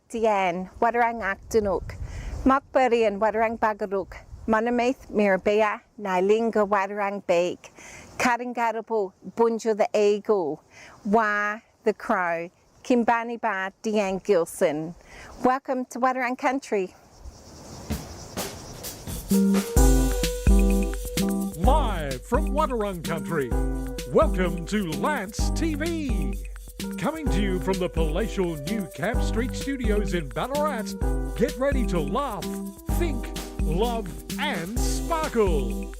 Dian, Wadarang Actanuk, Makburi and Wadarang Bagaruk, Monamaith Mirabea, Nailinga Wadarang Bake, Karingarabu, Bunja the Eagle, Wa the Crow, Kimbani Ba, Dian Gilson. Welcome to Wadarang Country. Live from Wadarang Country, welcome to Lance TV. Coming to you from the palatial New Camp Street Studios in Ballarat, get ready to laugh, think, love and sparkle.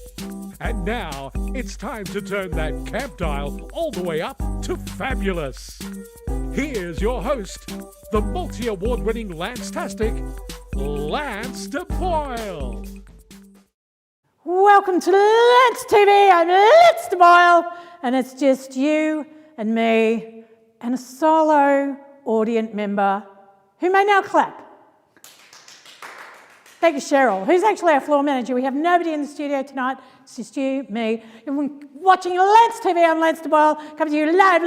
And now, it's time to turn that camp dial all the way up to fabulous. Here's your host, the multi-award-winning Lance-tastic, Lance de Boyle. Welcome to Lance TV. I'm Lance de Boyle, and it's just you and me and a solo audience member who may now clap. Thank you, Cheryl, who's actually our floor manager. We have nobody in the studio tonight. It's just you, me. You're watching Lance TV. I'm Lance de Boyle, coming to you live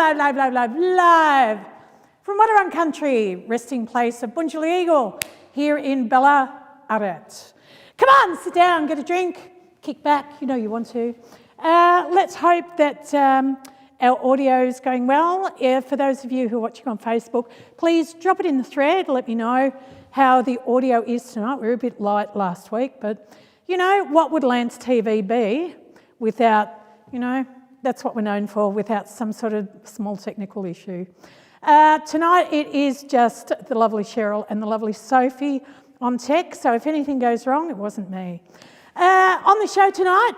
from Wadarang Country, resting place of Bunjali Eagle here in Ballarat. Come on, sit down, get a drink. Kick back, you know you want to. Let's hope that our audio is going well. For those of you who are watching on Facebook, please drop it in the thread. Let me know how the audio is tonight. We were a bit light last week, but you know, what would Lance TV be without, you know, that's what we're known for, without some sort of small technical issue. Tonight it is just the lovely Cheryl and the lovely Sophie on tech, so if anything goes wrong, it wasn't me. On the show tonight,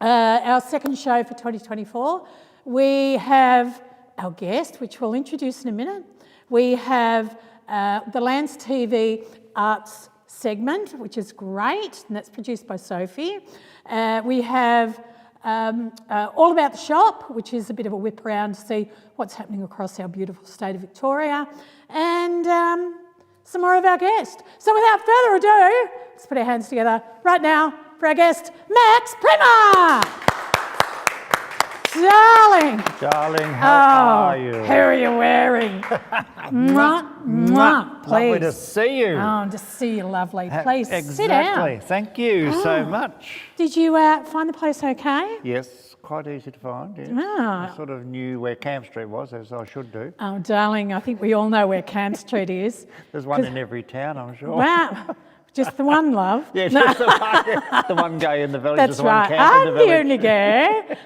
our second show for 2024, we have our guest, which we'll introduce in a minute. We have the Lance TV Arts segment, which is great, and that's produced by Sophie. We have All About the Shop, which is a bit of a whip around to see what's happening across our beautiful state of Victoria, and some more of our guest. So without further ado, let's put our hands together right now for our guest, Max Primmer. Darling, how are you? Who are you wearing? Mwah, mwah, please. Lovely to see you. Oh, to see you, lovely. Please exactly. Sit down. Thank you so much. Did you find the place okay? Yes, quite easy to find. Yes. I sort of knew where Camp Street was, as I should do. Oh, darling, I think we all know where Camp Street is. There's one in every town, I'm sure. Wow. Just the one, love. Yeah, just the one gay in the village. That's the one right. camp in the village. I'm the only gay.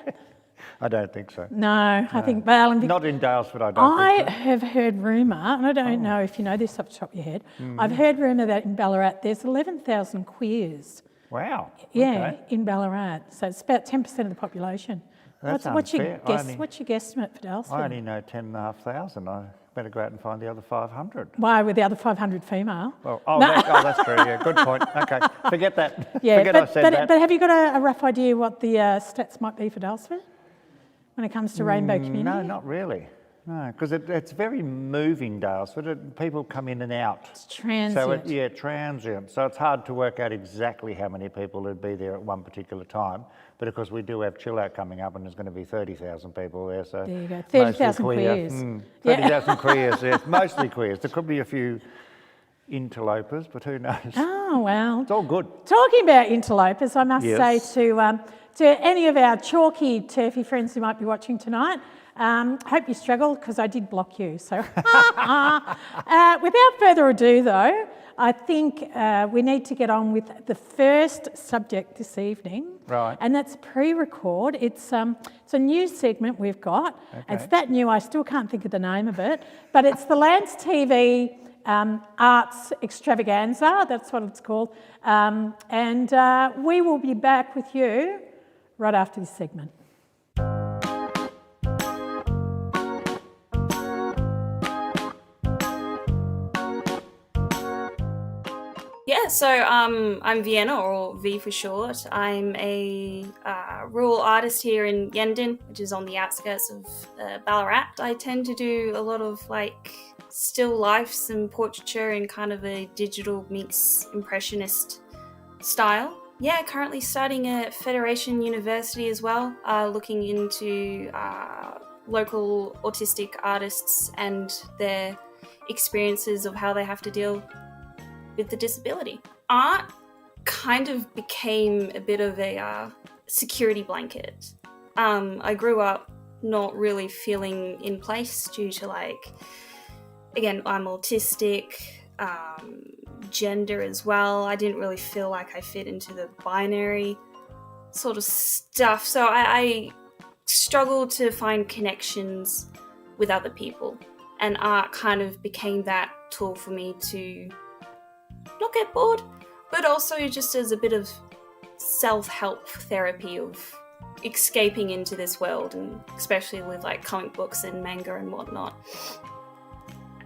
I don't think so. No, I think, well, not in Dalesford, I don't think so. I have heard rumour, and I don't know if you know this off the top of your head, I've heard rumour that in Ballarat there's 11,000 queers. Wow. Yeah, okay. in Ballarat. So it's about 10% of the population. That's what's your unfair. what's your guesstimate for Dalesford? I only know 10,500. I better go out and find the other 500. Why, with the other 500 female? Well, that's true, yeah, good point. Okay, forget that. Yeah, forget I said that. But have you got a rough idea what the stats might be for Dalesford when it comes to rainbow community? No, not really. No, because it's very moving, Dalesford. People come in and out. It's transient. So transient. So it's hard to work out exactly how many people would be there at one particular time. But of course, we do have Chill Out coming up, and there's going to be 30,000 people there. So there you go, 30,000 queers. 30,000 queers, yes, mostly queers. There could be a few interlopers, but who knows? Oh, well. It's all good. Talking about interlopers, I must say to any of our chalky, turfy friends who might be watching tonight, hope you struggled because I did block you. So, without further ado, though, I think we need to get on with the first subject this evening. Right. And that's pre-record. It's a new segment we've got. Okay. It's that new, I still can't think of the name of it, but it's the Lance TV Arts Extravaganza, that's what it's called. And we will be back with you right after this segment. Yeah, so I'm Vienna, or V for short. I'm a rural artist here in Yendon, which is on the outskirts of Ballarat. I tend to do a lot of still lifes and portraiture in kind of a digital meets impressionist style. Yeah, currently studying at Federation University as well, looking into local autistic artists and their experiences of how they have to deal with the disability. Art kind of became a bit of a security blanket. I grew up not really feeling in place due to, like, again, I'm autistic, gender as well. I didn't really feel like I fit into the binary sort of stuff. So I struggled to find connections with other people. And art kind of became that tool for me to not get bored, but also just as a bit of self-help therapy of escaping into this world, and especially with like comic books and manga and whatnot.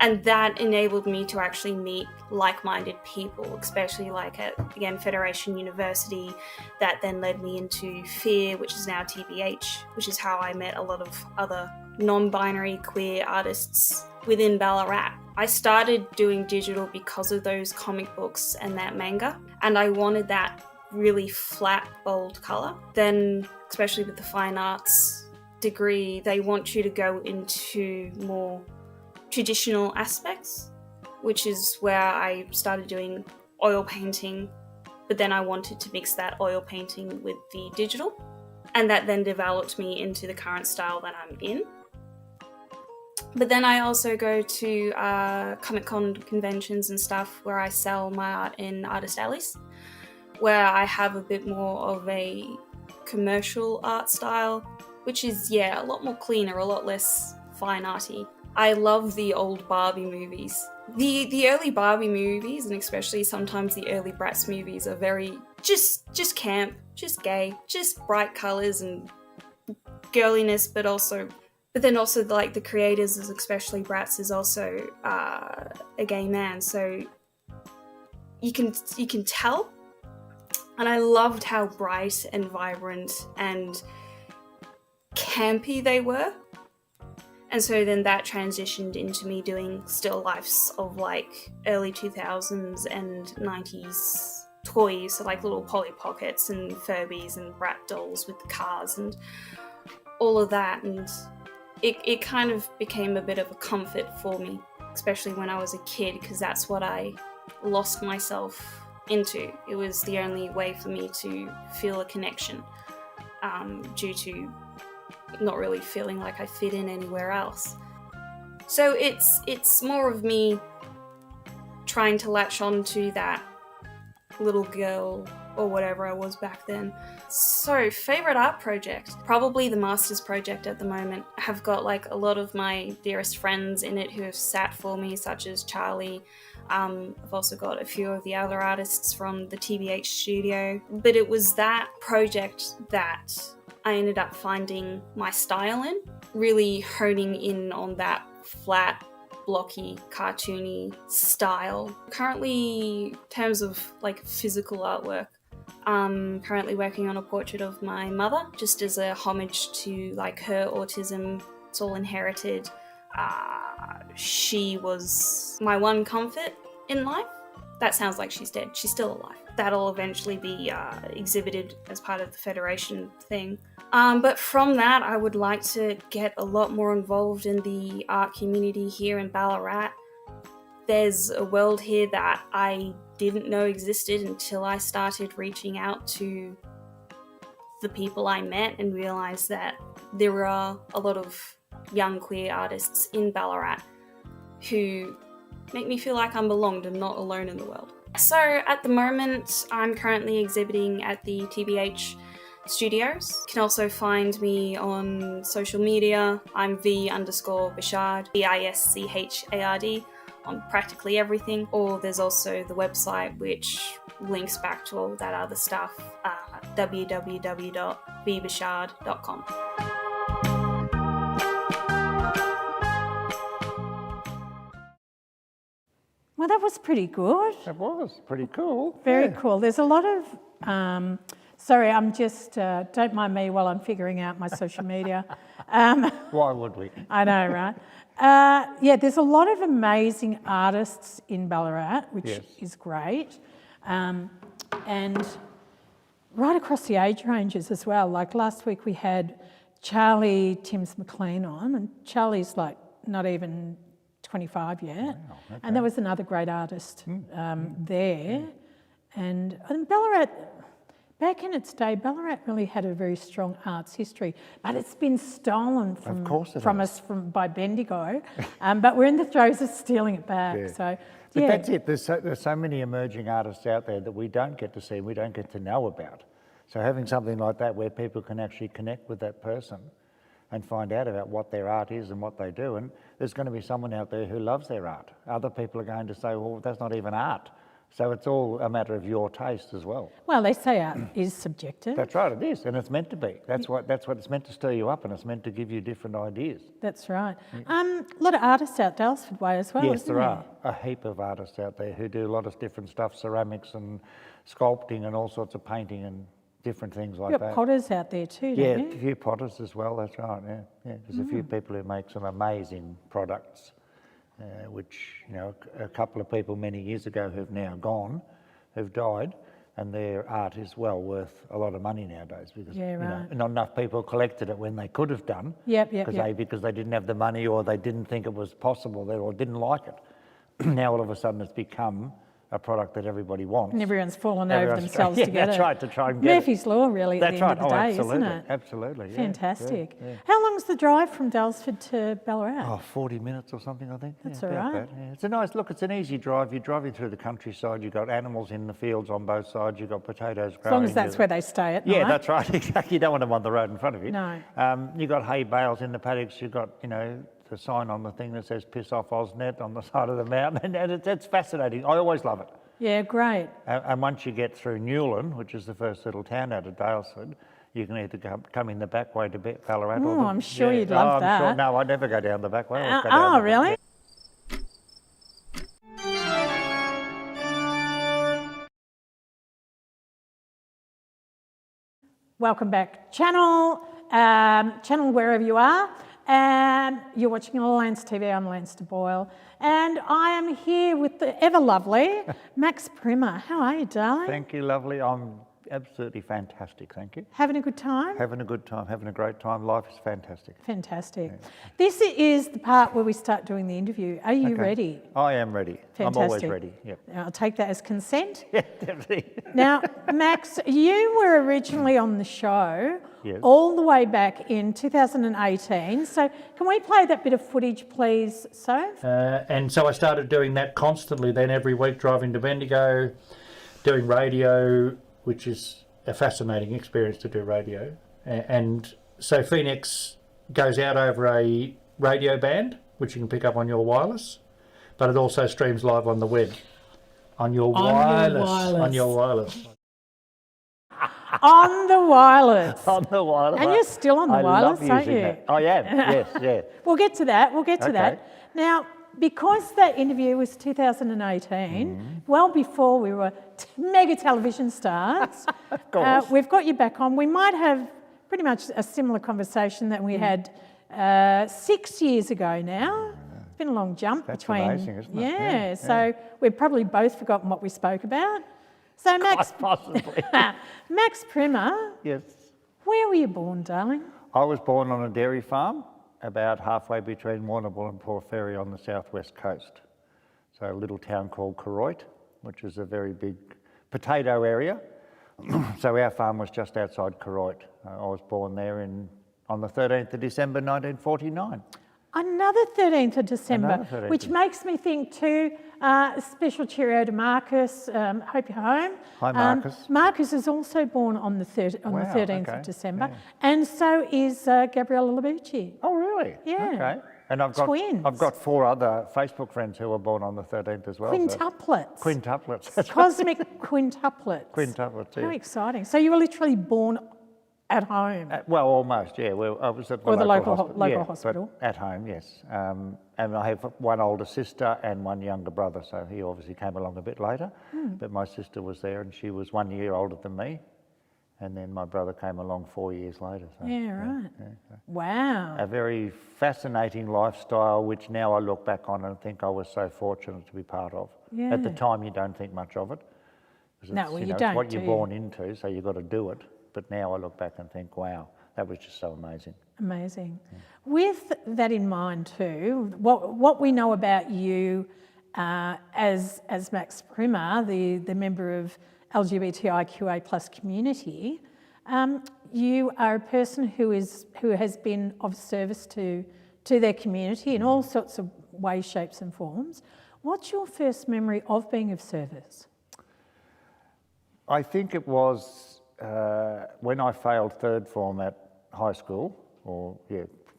And that enabled me to actually meet like-minded people, especially like at, again, Federation University. That then led me into FEAR, which is now TBH, which is how I met a lot of other non-binary queer artists within Ballarat. I started doing digital because of those comic books and that manga, and I wanted that really flat, bold colour. Then, especially with the fine arts degree, they want you to go into more traditional aspects, which is where I started doing oil painting, but then I wanted to mix that oil painting with the digital, and that then developed me into the current style that I'm in. But then I also go to Comic-Con conventions and stuff where I sell my art in artist alleys, where I have a bit more of a commercial art style, which is, yeah, a lot more cleaner, a lot less fine arty. I love the old Barbie movies. The early Barbie movies, and especially sometimes the early Bratz movies, are very just camp, just gay, just bright colours and girliness, but then also like the creators, especially Bratz, is also a gay man, so you can tell. And I loved how bright and vibrant and campy they were. And so then that transitioned into me doing still lifes of like early 2000s and 90s toys, so like little Polly Pockets and Furbies and Brat dolls with the cars and all of that. And it kind of became a bit of a comfort for me, especially when I was a kid, because that's what I lost myself into. It was the only way for me to feel a connection, due to not really feeling like I fit in anywhere else. So it's more of me trying to latch on to that little girl or whatever I was back then. So, favourite art project? Probably the Masters project at the moment. I have got like a lot of my dearest friends in it who have sat for me, such as Charlie. I've also got a few of the other artists from the TBH studio. But it was that project that I ended up finding my style in, really honing in on that flat, blocky, cartoony style. Currently, in terms of like physical artwork, I'm currently working on a portrait of my mother, just as a homage to like her autism. It's all inherited. She was my one comfort in life. That sounds like she's dead. She's still alive. That'll eventually be exhibited as part of the Federation thing. But from that, I would like to get a lot more involved in the art community here in Ballarat. There's a world here that I didn't know existed until I started reaching out to the people I met and realised that there are a lot of young queer artists in Ballarat who make me feel like I'm belonged and not alone in the world. So at the moment, I'm currently exhibiting at the TBH studios. You can also find me on social media. I'm V_Bischard, Bischard, on practically everything. Or there's also the website which links back to all that other stuff, www.vbischard.com. Well, that was pretty good. That was pretty cool. Very cool. There's a lot of, sorry, I'm just, don't mind me while I'm figuring out my social media. Why would we? I know, right? Yeah, there's a lot of amazing artists in Ballarat, which is great. And right across the age ranges as well. Like last week we had Charlie Timms McLean on, and Charlie's like not even 25 yet. Wow, okay. And there was another great artist there. And Ballarat, back in its day, Ballarat really had a very strong arts history, but it's been stolen from us by Bendigo. But we're in the throes of stealing it back. Yeah. So, But yeah. that's it. There's so many emerging artists out there that we don't get to see, we don't get to know about. So having something like that where people can actually connect with that person and find out about what their art is and what they do, and there's going to be someone out there who loves their art. Other people are going to say, well, that's not even art. So it's all a matter of your taste as well. Well, they say art is subjective. That's right, it is, and it's meant to be. That's what it's meant to stir you up, and it's meant to give you different ideas. That's right. A lot of artists out Dalesford way as well, Yes, isn't there are a heap of artists out there who do a lot of different stuff, ceramics and sculpting and all sorts of painting and different things like You've that. got potters out there too, Yeah, don't you? a few potters as well, that's right, yeah. There's a few people who make some amazing products, which, you know, a couple of people many years ago who've now gone, who've died, and their art is well worth a lot of money nowadays because Yeah, you know, right. not enough people collected it when they could have done. Yep. Because they didn't have the money or they didn't think it was possible or didn't like it. Now all of a sudden it's become a product that everybody wants. And everyone's fallen over Everyone's themselves yeah, to get that's it. right, to try and get Murphy's Law, really, at That's the end right. of the day, Absolutely, isn't it? absolutely. Yeah, Fantastic. yeah. How long's the drive from Dalesford to Ballarat? Oh, 40 minutes or something, I think. That's yeah, all about right. that, yeah. It's a nice, look, it's an easy drive. You're driving through the countryside, you've got animals in the fields on both sides, you've got potatoes growing. As long as that's where they stay at night. Yeah, that's right, exactly. You don't want them on the road in front of you. No. You've got hay bales in the paddocks, you've got, you know, the sign on the thing that says piss off Osnet on the side of the mountain, and it's fascinating. I always love it. Yeah, great. And once you get through Newlyn, which is the first little town out of Dalesford, you can either come in the back way to Ballarat. Oh, I'm sure you'd love that. Sure. No, I'd never go down the back way. I'd go down the Really? Welcome back, channel wherever you are. You're watching Lance TV. I'm Lance de Boyle, and I am here with the ever lovely Max Primmer. How are you, darling? Thank you, lovely. I'm absolutely fantastic, thank you. Having a good time? Having a good time, having a great time. Life is fantastic. Fantastic. This is the part where we start doing the interview. Are you ready? I am ready. Fantastic. I'm always ready. Yep. I'll take that as consent. Yeah, definitely. Now, Max, you were originally on the show Yes. all the way back in 2018. So can we play that bit of footage, please, Soph? And so I started doing that constantly then every week, driving to Bendigo, doing radio, which is a fascinating experience to do radio. And so Phoenix goes out over a radio band, which you can pick up on your wireless, but it also streams live on the web. On your wireless. On your wireless. On the wireless. On the wireless. And you're still on the wireless, aren't you? That. I am, yes, yeah. We'll get to that. We'll get to Okay. that. Now, because that interview was 2018, well before we were mega television stars, Of course. we've got you back on. We might have pretty much a similar conversation that we had 6 years ago now. It's been a long jump That's between. amazing, isn't it? Yeah, Yeah, so we've probably both forgotten what we spoke about. So Max, Quite possibly. Max Primmer, Yes. where were you born, darling? I was born on a dairy farm about halfway between Warrnambool and Port Fairy on the southwest coast. So a little town called Koroit, which is a very big potato area. So our farm was just outside Koroit. I was born there on the 13th of December 1949. Another 13th of December, Another 13th which of- makes me think too, a special cheerio to Marcus. Hope you're home. Hi, Marcus. Marcus is also born on the 13th okay, of December, yeah. and so is Gabriella Labucci. Oh, really? Yeah. Okay. And I've Twins. got 4 other Facebook friends who were born on the 13th as well. Quintuplets. Quintuplets. That's Cosmic quintuplets. Quintuplets, yeah. How exciting. So you were literally born at home. Well, almost, yeah. Well, I was at the Or the local hospital. Yeah, hospital. but at home, yes. And I have one older sister and one younger brother, so he obviously came along a bit later. But my sister was there and she was 1 year older than me. And then my brother came along 4 years later. So, Yeah, right. yeah. Wow. A very fascinating lifestyle, which now I look back on and think I was so fortunate to be part of. Yeah. At the time, you don't think much of it. 'Cause No, it's, well, you know, don't, It's what do you're you? born into, so you've got to do it. But now I look back and think, wow, that was just so amazing. Amazing. With that in mind too, what we know about you as Max Primmer, the member of LGBTIQA plus community, you are a person who has been of service to their community in all sorts of ways, shapes and forms. What's your first memory of being of service? I think it was when I failed third form at high school,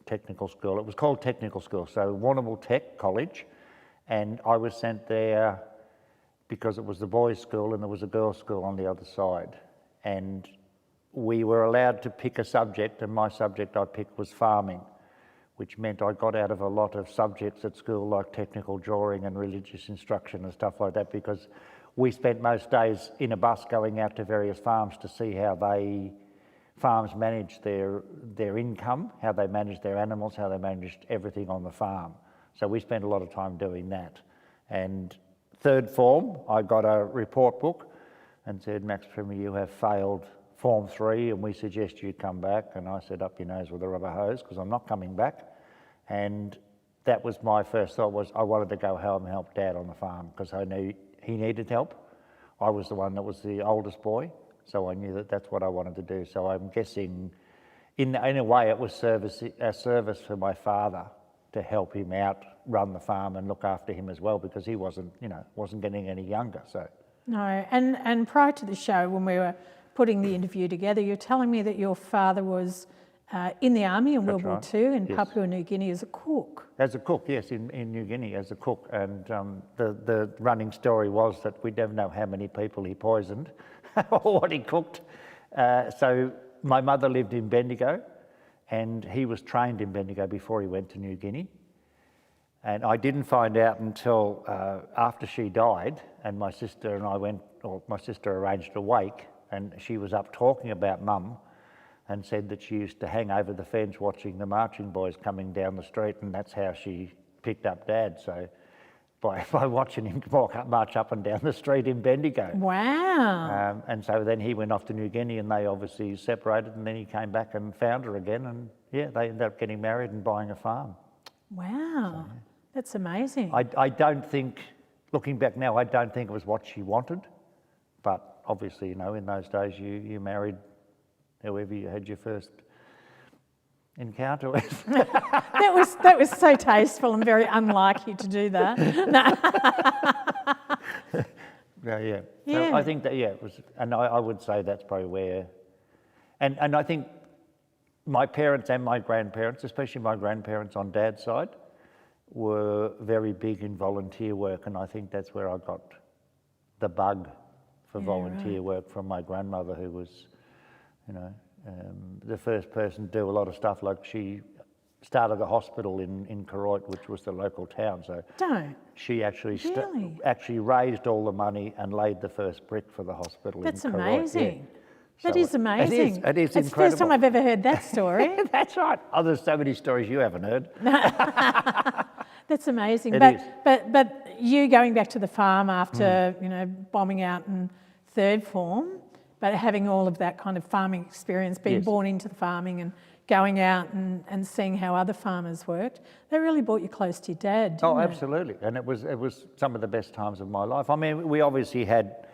technical school. It was called technical school, so Warrnambool Tech College, and I was sent there because it was the boys' school and there was a girls' school on the other side. And we were allowed to pick a subject, and my subject I picked was farming, which meant I got out of a lot of subjects at school like technical drawing and religious instruction and stuff like that, because we spent most days in a bus going out to various farms to see how farms managed their income, how they managed their animals, how they managed everything on the farm. So we spent a lot of time doing that. And third form, I got a report book and said, Max Primmer, you have failed Form 3 and we suggest you come back. And I said, up your nose with a rubber hose, because I'm not coming back. And that was my first thought, was I wanted to go home and help Dad on the farm, because I knew he needed help. I was the one that was the oldest boy, so I knew that that's what I wanted to do. So I'm guessing, in a way, it was a service for my father to help him out, run the farm and look after him as well, because he wasn't getting any younger. So no, and prior to the show, when we were putting the interview together, you're telling me that your father was in the army in World War II in Papua New Guinea as a cook. As a cook, yes, in New Guinea as a cook. And the running story was that we never know how many people he poisoned or what he cooked. So my mother lived in Bendigo, and he was trained in Bendigo before he went to New Guinea. And I didn't find out until after she died, and my sister and I went, or my sister arranged a wake, and she was up talking about Mum, and said that she used to hang over the fence watching the marching boys coming down the street, and that's how she picked up Dad. So by watching him march up and down the street in Bendigo. Wow. And so then he went off to New Guinea, and they obviously separated, and then he came back and found her again, and yeah, they ended up getting married and buying a farm. Wow, so, that's amazing. I don't think, looking back now, I don't think it was what she wanted, but obviously, you know, in those days you married whoever you had your first encounter with. that was so tasteful and very unlike you to do that. Yeah. So I think that, it was, and I would say that's probably where, and I think my parents and my grandparents, especially my grandparents on Dad's side, were very big in volunteer work, and I think that's where I got the bug for volunteer work from my grandmother, who was, you know, the first person to do a lot of stuff. Like, she started a hospital in Koroit, which was the local town. So she actually actually raised all the money and laid the first brick for the hospital. That's in Koroit. Amazing. Yeah. That is amazing. It is it's incredible. the first time I've ever heard that story. That's right. Oh, there's so many stories you haven't heard. That's amazing. It is. But you going back to the farm after you know, bombing out in third form, but having all of that kind of farming experience, being born into the farming and going out and seeing how other farmers worked, they really brought you close to your dad, didn't it? Absolutely. And it was some of the best times of my life. I mean, we obviously had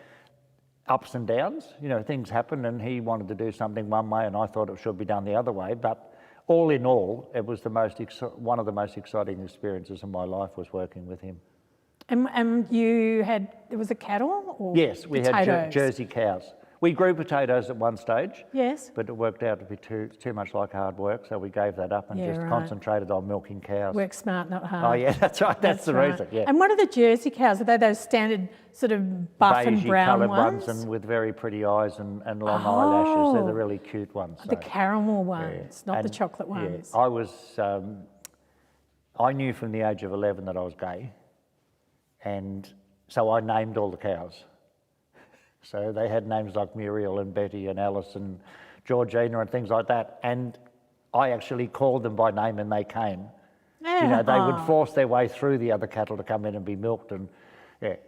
ups and downs. You know, things happened, and he wanted to do something one way and I thought it should be done the other way. But all in all, it was one of the most exciting experiences of my life was working with him. And you had, there was a cattle or yes, we potatoes? had Jersey cows. We grew potatoes at one stage, yes, but it worked out to be too much like hard work, so we gave that up and just concentrated on milking cows. Work smart, not hard. Oh yeah, that's right. That's the right. reason. Yeah. And what are the Jersey cows? Are they those standard sort of buff and brown ones? And with very pretty eyes and long eyelashes. They're the really cute ones. The caramel ones, not the chocolate ones. Yeah. I knew from the age of 11 that I was gay, and so I named all the cows. So they had names like Muriel and Betty and Alice and Georgina and things like that. And I actually called them by name and they came. Yeah. You know, they would force their way through the other cattle to come in and be milked, and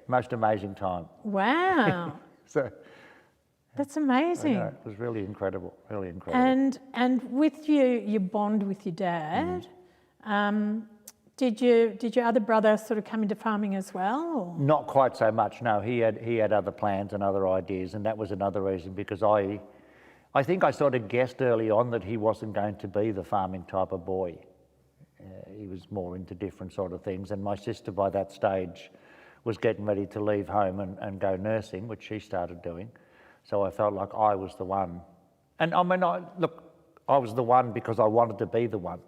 most amazing time. Wow. So, That's I amazing. know, it was really incredible, really incredible. And with your bond with your dad, did your other brother sort of come into farming as well? Or? Not quite so much, no. He had other plans and other ideas, and that was another reason, because I think I sort of guessed early on that he wasn't going to be the farming type of boy. He was more into different sort of things, and my sister by that stage was getting ready to leave home and go nursing, which she started doing. So I felt like I was the one. And I mean, I was the one because I wanted to be the one.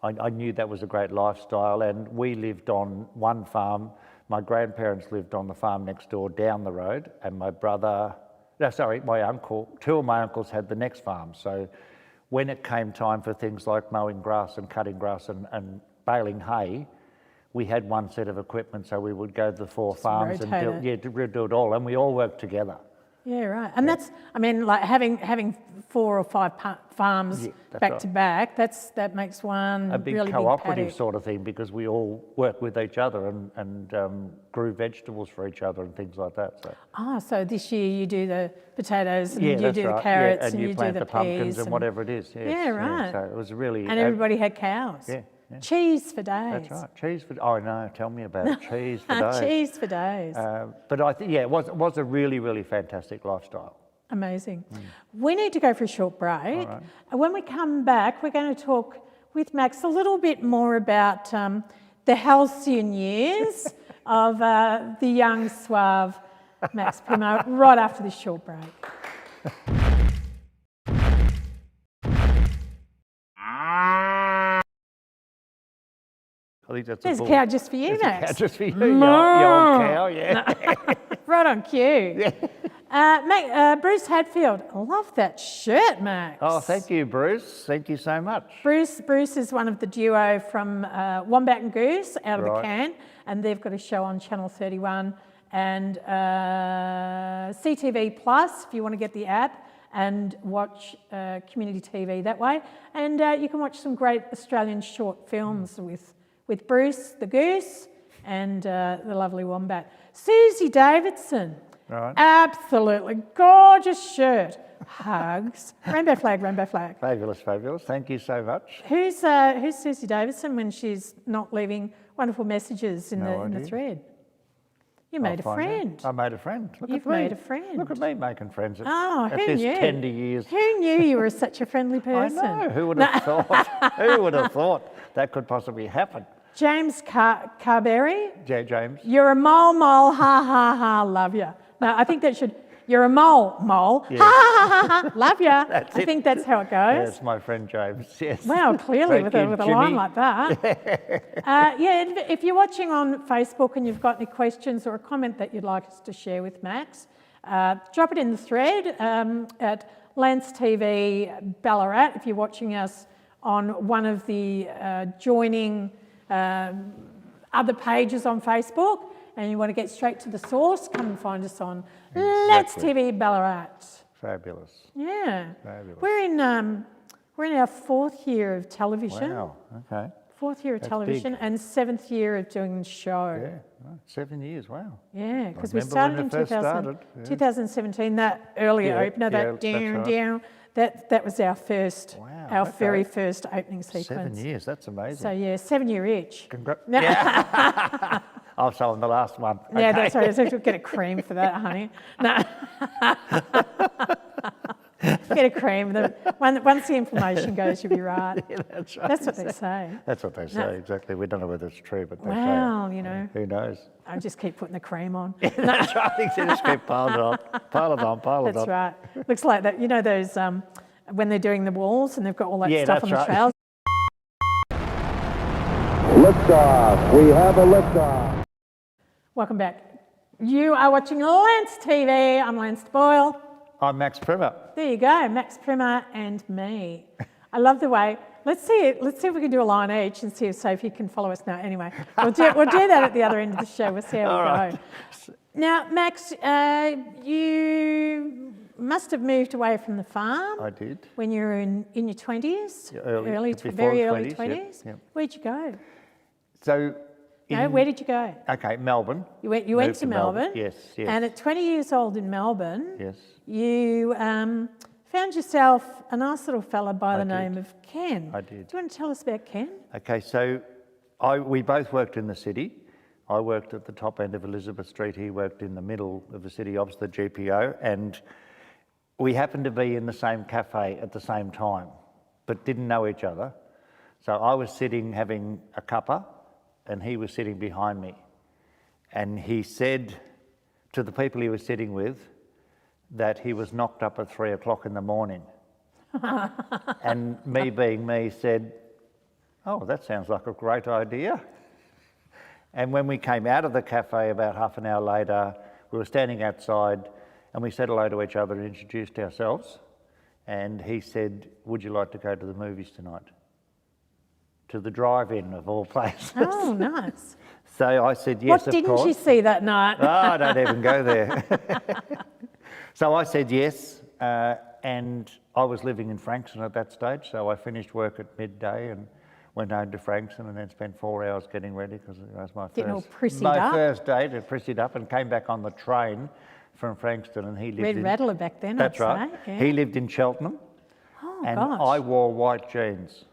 I knew that was a great lifestyle, and we lived on one farm. My grandparents lived on the farm next door down the road, and my uncle, two of my uncles had the next farm. So when it came time for things like mowing grass and cutting grass and baling hay, we had one set of equipment, so we would go to the four farms and do it all, and we all worked together. Yeah, right. And that's, I mean, like having 4 or 5 farms back to back, that makes one a big really cooperative big sort of thing, because we all worked with each other and grew vegetables for each other and things like that. So. So this year you do the potatoes and you that's do right. the carrots and you do plant the the pumpkins peas and whatever it is. Yes. Yeah, right. So it was really... And everybody had cows. Yeah. Cheese for days. That's right. Cheese for... Oh, no, tell me about it. Cheese for days. Cheese for days. But I think, it was a really, really fantastic lifestyle. Amazing. We need to go for a short break. Right. And when we come back, we're going to talk with Max a little bit more about the halcyon years of the young, suave Max Primmer right after this short break. I think that's There's a a bull. cow just for you, There's Max. a cow just for you, you old cow, yeah. Right on cue. Bruce Hadfield, I love that shirt, Max. Oh, thank you, Bruce. Thank you so much. Bruce is one of the duo from Wombat and Goose out of the can, and they've got a show on Channel 31 and CTV Plus if you want to get the app and watch community TV that way. And you can watch some great Australian short films with Bruce the Goose and the lovely Wombat. Susie Davidson. Right. Absolutely gorgeous shirt. Hugs. Rainbow flag, rainbow flag. Fabulous, fabulous. Thank you so much. Who's Susie Davidson when she's not leaving wonderful messages in the thread? You made a friend. I made a friend. You've made a friend. Look at me making friends at who this knew? tender years. Who knew you were such a friendly person? I know. Who would have thought? Who would have thought that could possibly happen? James Carberry. James. You're a mole, ha ha ha, love ya. No, I think that should. You're a mole, yes. ha ha ha ha, love ya. I think that's how it goes. Yes, my friend James. Yes. Wow, clearly with a line like that. If you're watching on Facebook and you've got any questions or a comment that you'd like us to share with Max, drop it in the thread at Lance TV Ballarat. If you're watching us on one of the joining other pages on Facebook and you want to get straight to the source, come and find us on Let's TV Ballarat. Fabulous. Yeah. Fabulous. We're in our 4th year of television. Wow, okay. 4th year of That's television big. and 7th year of doing the show. Yeah, right. 7 years, wow. Yeah, because we remember started when in it first started, 2017, that earlier opener, that down, that was our first, very first opening sequence. 7 years, that's amazing. So yeah, 7-year itch. Yeah. Oh, so I'm the last one. Yeah, Okay. that's right. So we'll get a cream for that, honey. No. Get a cream. Once the inflammation goes, you'll be right. Yeah, that's right. That's what they say. That's what they say, exactly. We don't know whether it's true, but they Wow, say it. you know. Who knows? I just keep putting the cream on. That's right. They just keep piling it on. Pile it on, pile it That's on. right. Looks like that. You know those when they're doing the walls and they've got all that Yeah, stuff on that's the right. trails. Liftoff. We have a liftoff. Welcome back. You are watching Lance TV. I'm Lance Boyle. I'm Max Primmer. There you go, Max Primmer and me. I love the way. Let's see if we can do a line each and see if Sophie can follow us now. Anyway, we'll do that at the other end of the show. We'll see how we go. Now, Max, you must have moved away from the farm. I did. When you were in your 20s, Yeah, very early 20s, 20s. yep. Where'd you go? So No, where did you go? Okay, Melbourne. You went Moved to Melbourne. Yes, yes. And at 20 years old in Melbourne, Yes. you found yourself a nice little fella by the name of Ken. I did. Do you want to tell us about Ken? Okay, so we both worked in the city. I worked at the top end of Elizabeth Street. He worked in the middle of the city opposite the GPO, and we happened to be in the same cafe at the same time, but didn't know each other. So I was sitting having a cuppa, and he was sitting behind me. And he said to the people he was sitting with that he was knocked up at 3 o'clock in the morning. And me being me said, "Oh, that sounds like a great idea." And when we came out of the cafe about half an hour later, we were standing outside and we said hello to each other and introduced ourselves. And he said, "Would you like to go to the movies tonight?" To the drive-in of all places. Oh, nice. So I said yes, What of course. didn't you see that night? Oh, don't even go there. So I said yes, and I was living in Frankston at that stage, so I finished work at midday and went home to Frankston and then spent 4 hours getting ready because it was my Getting all first, prissied up. first date, prissied up, and came back on the train from Frankston, and he lived Red in... Rattler back then, That's I'd right. say. Yeah. He lived in Cheltenham, Oh, and gosh. I wore white jeans,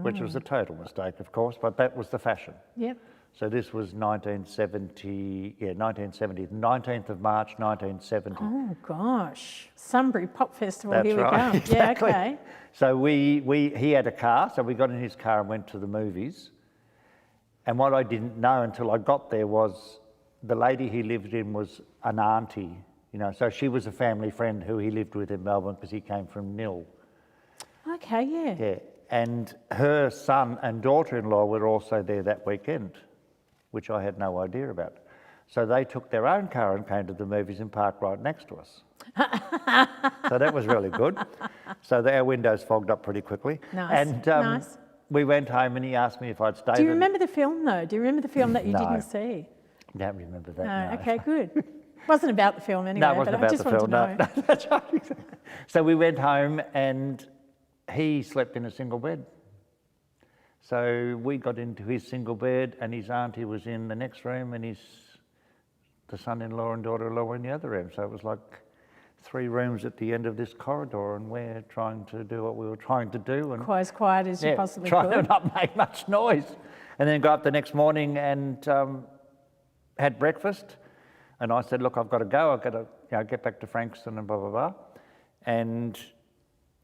which was a total mistake, of course, but that was the fashion. Yep. So this was 1970, 19th of March, 1970. Oh, gosh. Sunbury Pop Festival, That's here we right, go. exactly. Yeah, okay. So he had a car, so we got in his car and went to the movies. And what I didn't know until I got there was the lady he lived in was an auntie, so she was a family friend who he lived with in Melbourne because he came from Nil. Okay, yeah. Yeah, and her son and daughter-in-law were also there that weekend, which I had no idea about. So they took their own car and came to the movies and parked right next to us. So that was really good. So our windows fogged up pretty quickly. Nice, And nice. we went home and he asked me if I'd stay. Do you remember the film, though? Do you remember the film that you No. didn't see? Don't remember that. No, No. okay, good. Wasn't about the film anyway, No, it wasn't but I about just the wanted film. to know. No, that's right. So we went home and he slept in a single bed. So we got into his single bed and his auntie was in the next room and the son-in-law and daughter-in-law were in the other room. So it was like 3 rooms at the end of this corridor and we're trying to do what we were trying to do. And Quite as quiet as you possibly trying could. to not make much noise. And then got up the next morning and had breakfast. And I said, "Look, I've got to go. I've got to get back to Frankston and blah, blah, blah." And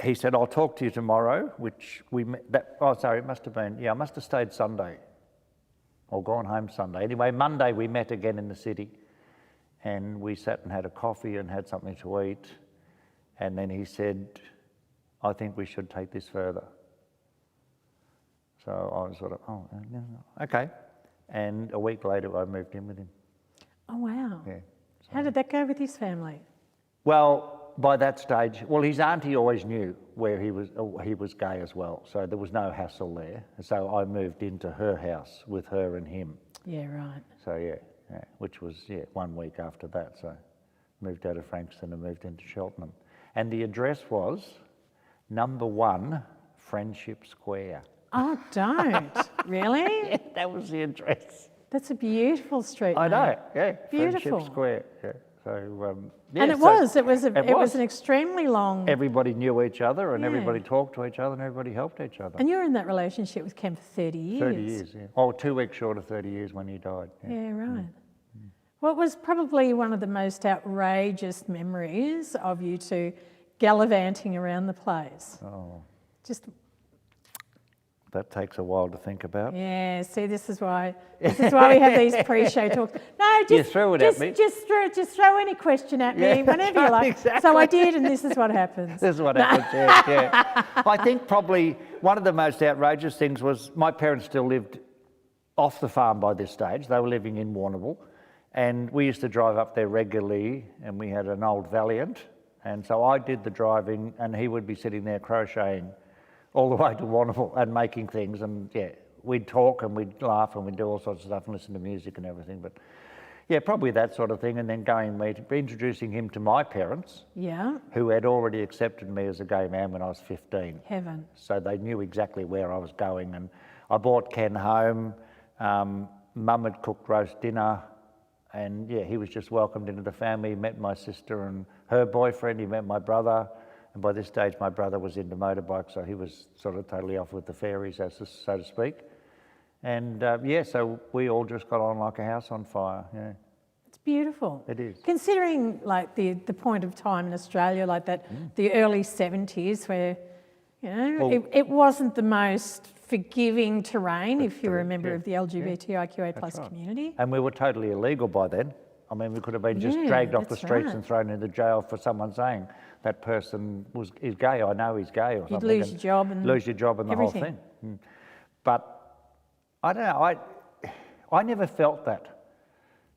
he said, "I'll talk to you tomorrow," which it must have been, I must have stayed Sunday or gone home Sunday. Anyway, Monday we met again in the city and we sat and had a coffee and had something to eat. And then he said, "I think we should take this further." So I was sort of, okay. And a week later I moved in with him. Oh, wow. Yeah. How did that go with his family? Well, by that stage, his auntie always knew where he was gay as well, so there was no hassle there. So I moved into her house with her and him. Yeah, right. So which was 1 week after that. So moved out of Frankston and moved into Cheltenham, and the address was number 1 Friendship Square. Oh, don't. Really? Yeah, that was the address. That's a beautiful street I name. know. Yeah, Beautiful. Friendship Square. Yeah. So And it was an extremely long... Everybody knew each other and Yeah. everybody talked to each other and everybody helped each other. And you were in that relationship with Ken for 30 years. 30 years, yeah. Oh, 2 weeks short of 30 years when he died. Yeah, right. What was probably one of the most outrageous memories of you two gallivanting around the place? Oh, Just, that takes a while to think about. yeah, see, this is why we have these pre-show talks. No, just throw it at me. Just throw any question at me Yeah, whenever you like. exactly. So I did, and this is what happens. This is what happens, yeah. I think probably one of the most outrageous things was my parents still lived off the farm by this stage. They were living in Warrnambool, and we used to drive up there regularly, and we had an old Valiant, and so I did the driving, and he would be sitting there crocheting all the way to Warrnambool and making things, and we'd talk and we'd laugh and we'd do all sorts of stuff and listen to music and everything. But probably that sort of thing, and then introducing him to my parents, who had already accepted me as a gay man when I was 15. Heaven. So they knew exactly where I was going, and I brought Ken home, Mum had cooked roast dinner, and yeah, he was just welcomed into the family. He met my sister and her boyfriend. He met my brother, and by this stage, my brother was into motorbikes, so he was sort of totally off with the fairies, so to speak. And yeah, so we all just got on like a house on fire. Yeah. It's beautiful. It is. Considering like the point of time in Australia, like that, the early 70s, where, you know, Well, it wasn't the most forgiving terrain, if you're a member yeah, of the LGBTQIA plus right. community. And we were totally illegal by then. I mean, we could have been just Yeah, dragged off the that's streets right. and thrown into jail for someone saying that person is gay. I know he's gay or something. You'd lose and your job and lose your job and the whole everything. thing. But I don't know. I never felt that.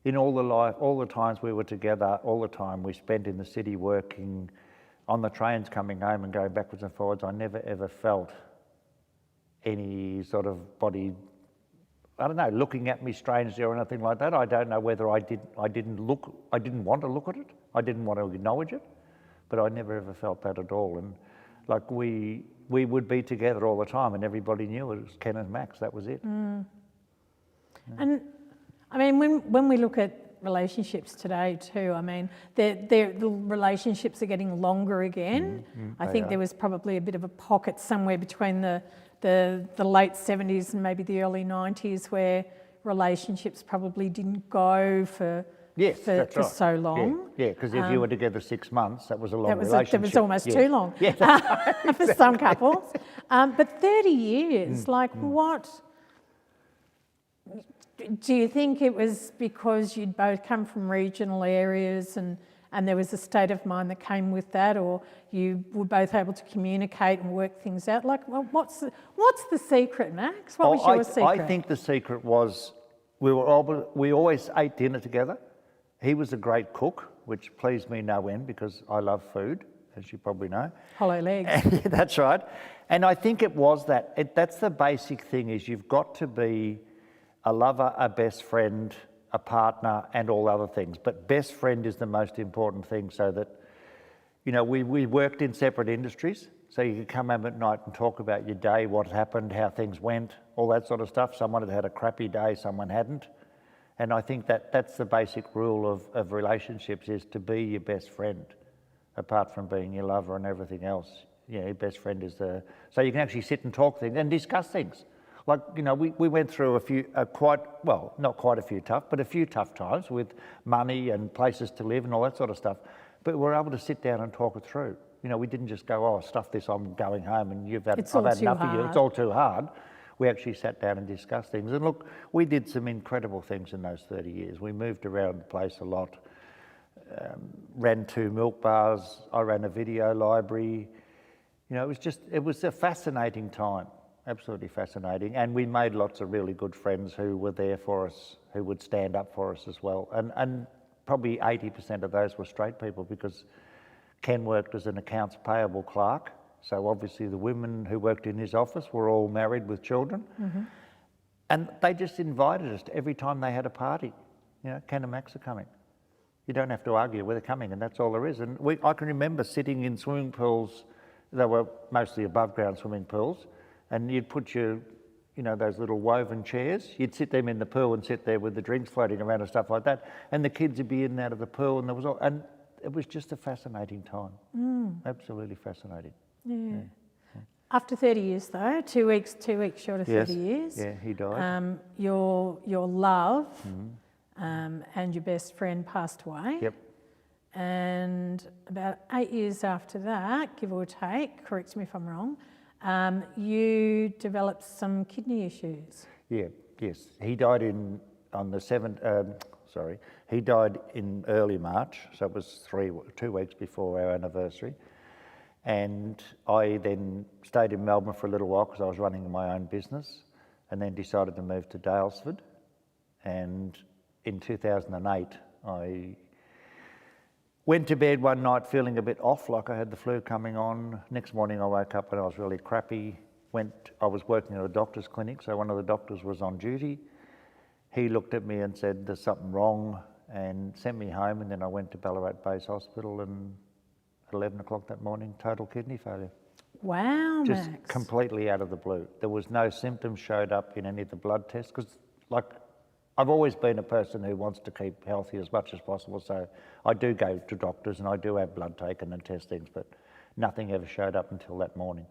In all the times we were together, all the time we spent in the city working, on the trains coming home and going backwards and forwards, I never ever felt any sort of body, I don't know, looking at me strangely or anything like that. I don't know whether I didn't want to look at it, I didn't want to acknowledge it, but I never ever felt that at all. And like we would be together all the time and everybody knew it was Ken and Max, that was it. And I mean, when we look at relationships today too, I mean, the relationships are getting longer again. I think there was probably a bit of a pocket somewhere between the late 70s and maybe the early 90s where relationships probably didn't go for That's right. so long. Yeah, because if you were together 6 months, that was a long relationship. That was almost Yeah. too long for some couples. But 30 years, like what? Do you think it was because you'd both come from regional areas and there was a state of mind that came with that, or you were both able to communicate and work things out? Like, well, what's the secret, Max? What was your secret? I think the secret was we always ate dinner together. He was a great cook, which pleased me no end because I love food, as you probably know. Hollow legs. That's right. And I think it was that's the basic thing, is you've got to be a lover, a best friend, a partner, and all other things. But best friend is the most important thing, so that, you know, we worked in separate industries, so you could come home at night and talk about your day, what happened, how things went, all that sort of stuff. Someone had a crappy day, someone hadn't. And I think that's the basic rule of relationships, is to be your best friend, apart from being your lover and everything else. You know, your best friend is so you can actually sit and talk things and discuss things. Like, you know, we went through a few not quite a few tough, but a few tough times with money and places to live and all that sort of stuff. But we were able to sit down and talk it through. You know, we didn't just go, oh, stuff this, I'm going home and I've had enough of you. It's all too hard. We actually sat down and discussed things. And look, we did some incredible things in those 30 years. We moved around the place a lot, ran 2 milk bars, I ran a video library. You know, it was a fascinating time. Absolutely fascinating, and we made lots of really good friends who were there for us, who would stand up for us as well. And probably 80% of those were straight people, because Ken worked as an accounts payable clerk, so obviously the women who worked in his office were all married with children, and they just invited us to every time they had a party. You know, Ken and Max are coming. You don't have to argue, they're coming, and that's all there is. And I can remember sitting in swimming pools. They were mostly above ground swimming pools. And you'd put those little woven chairs, you'd sit them in the pool and sit there with the drinks floating around and stuff like that. And the kids would be in and out of the pool, and it was just a fascinating time. Absolutely fascinating. Yeah. After 30 years though, 2 weeks short of 30 years. Yeah, he died. Your love and your best friend passed away. Yep. And about 8 years after that, give or take, correct me if I'm wrong, you developed some kidney issues. Yeah, yes. He died he died in early March, so it was 2 weeks before our anniversary. And I then stayed in Melbourne for a little while because I was running my own business, and then decided to move to Daylesford. And in 2008, I went to bed one night feeling a bit off, like I had the flu coming on. Next morning I woke up and I was really crappy. I was working at a doctor's clinic, so one of the doctors was on duty. He looked at me and said, there's something wrong, and sent me home. And then I went to Ballarat Base Hospital, and at 11 o'clock that morning, total kidney failure. Wow, Just Max. completely out of the blue. There was no symptoms showed up in any of the blood tests, because like I've always been a person who wants to keep healthy as much as possible, so I do go to doctors and I do have blood taken and test things, but nothing ever showed up until that morning.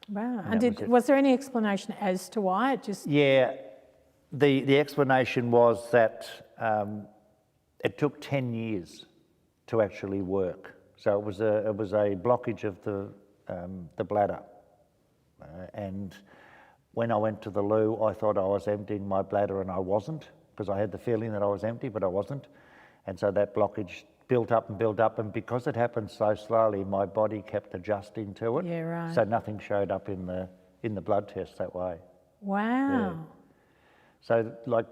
Wow. And was there any explanation as to why it just... Yeah, the explanation was that it took 10 years to actually work. So it was a blockage of the bladder. And when I went to the loo, I thought I was emptying my bladder and I wasn't, because I had the feeling that I was empty, but I wasn't. And so that blockage built up, and because it happened so slowly, my body kept adjusting to it. Yeah, right. So nothing showed up in the blood test that way. Wow. Yeah. So like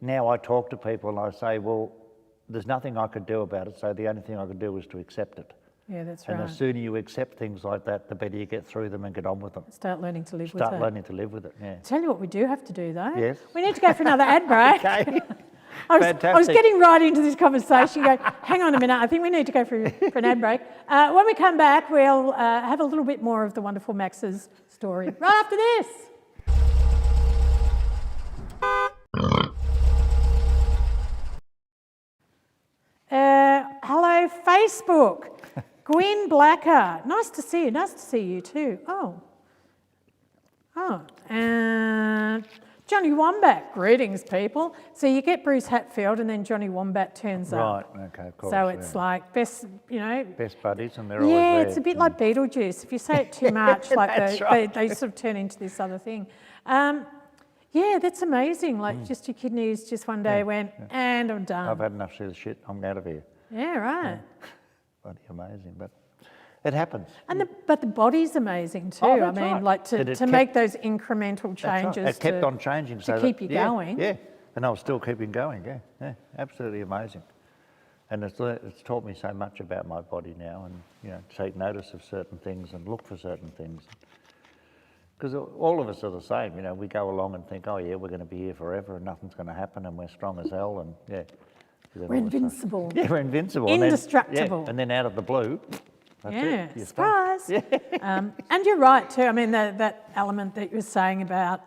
now I talk to people and I say, well, there's nothing I could do about it, so the only thing I could do was to accept it. Yeah, that's And right. the sooner you accept things like that, the better you get through them and get on with them. Start learning to live with it. Start learning to live with it, yeah. Tell you what we do have to do though. Yes. We need to go for another ad break. Okay. I was Fantastic. getting right into this conversation, going, hang on a minute, I think we need to go for an ad break. When we come back, we'll have a little bit more of the wonderful Max's story right after this. Hello, Facebook. Gwen Blacker. Nice to see you. Nice to see you too. And Johnny Wombat. Greetings, people. So you get Bruce Hatfield and then Johnny Wombat turns up. Right, okay, of course. So it's like best, best buddies, and they're always there. yeah, it's a bit like Beetlejuice. If you say it too much, like they sort of turn into this other thing. Yeah, that's amazing. Like just your kidneys just one day went, and I'm done. I've had enough of this shit, I'm out of here. Yeah, right. Bloody amazing, but it happens. And but the body's amazing too. Oh, I that's mean, right. like to make those incremental That's right. changes. It kept on changing. to So keep that, you going. Yeah, and I was still keeping going, yeah, absolutely amazing. And it's taught me so much about my body now, and take notice of certain things and look for certain things. Because all of us are the same, we go along and think, oh yeah, we're going to be here forever and nothing's going to happen and we're strong as hell, and yeah. We're invincible. Yeah, we're invincible. Indestructible. And then out of the blue, that's yeah, it. You're surprise. And you're right too. I mean, that element that you were saying about,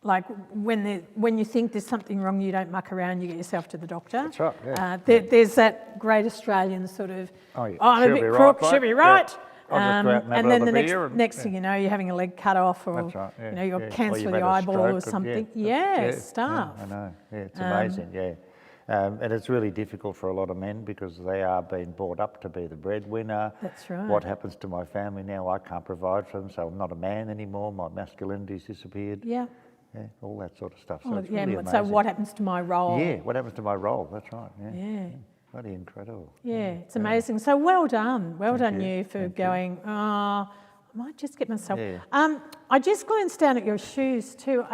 like when you think there's something wrong, you don't muck around, you get yourself to the doctor. That's right, yeah. There's that great Australian sort of, I'm a bit crook, should be right. Yeah. I'll just go out and have and then another the next thing you know, you're having a leg cut off, or That's right, you've got Or cancer you've of the had a eyeball or stroke something. and- Stuff. I know, it's amazing, and it's really difficult for a lot of men because they are being brought up to be the breadwinner. That's right. What happens to my family now? I can't provide for them, so I'm not a man anymore. My masculinity's disappeared. Yeah. Yeah, all that sort of stuff. So Oh, it's yeah. really So amazing. what happens to my role? Yeah, what happens to my role? That's right. Yeah. Bloody incredible. Yeah, it's amazing. So well done. Well done you. you for going, I might just get myself. Yeah. I just glanced down at your shoes too.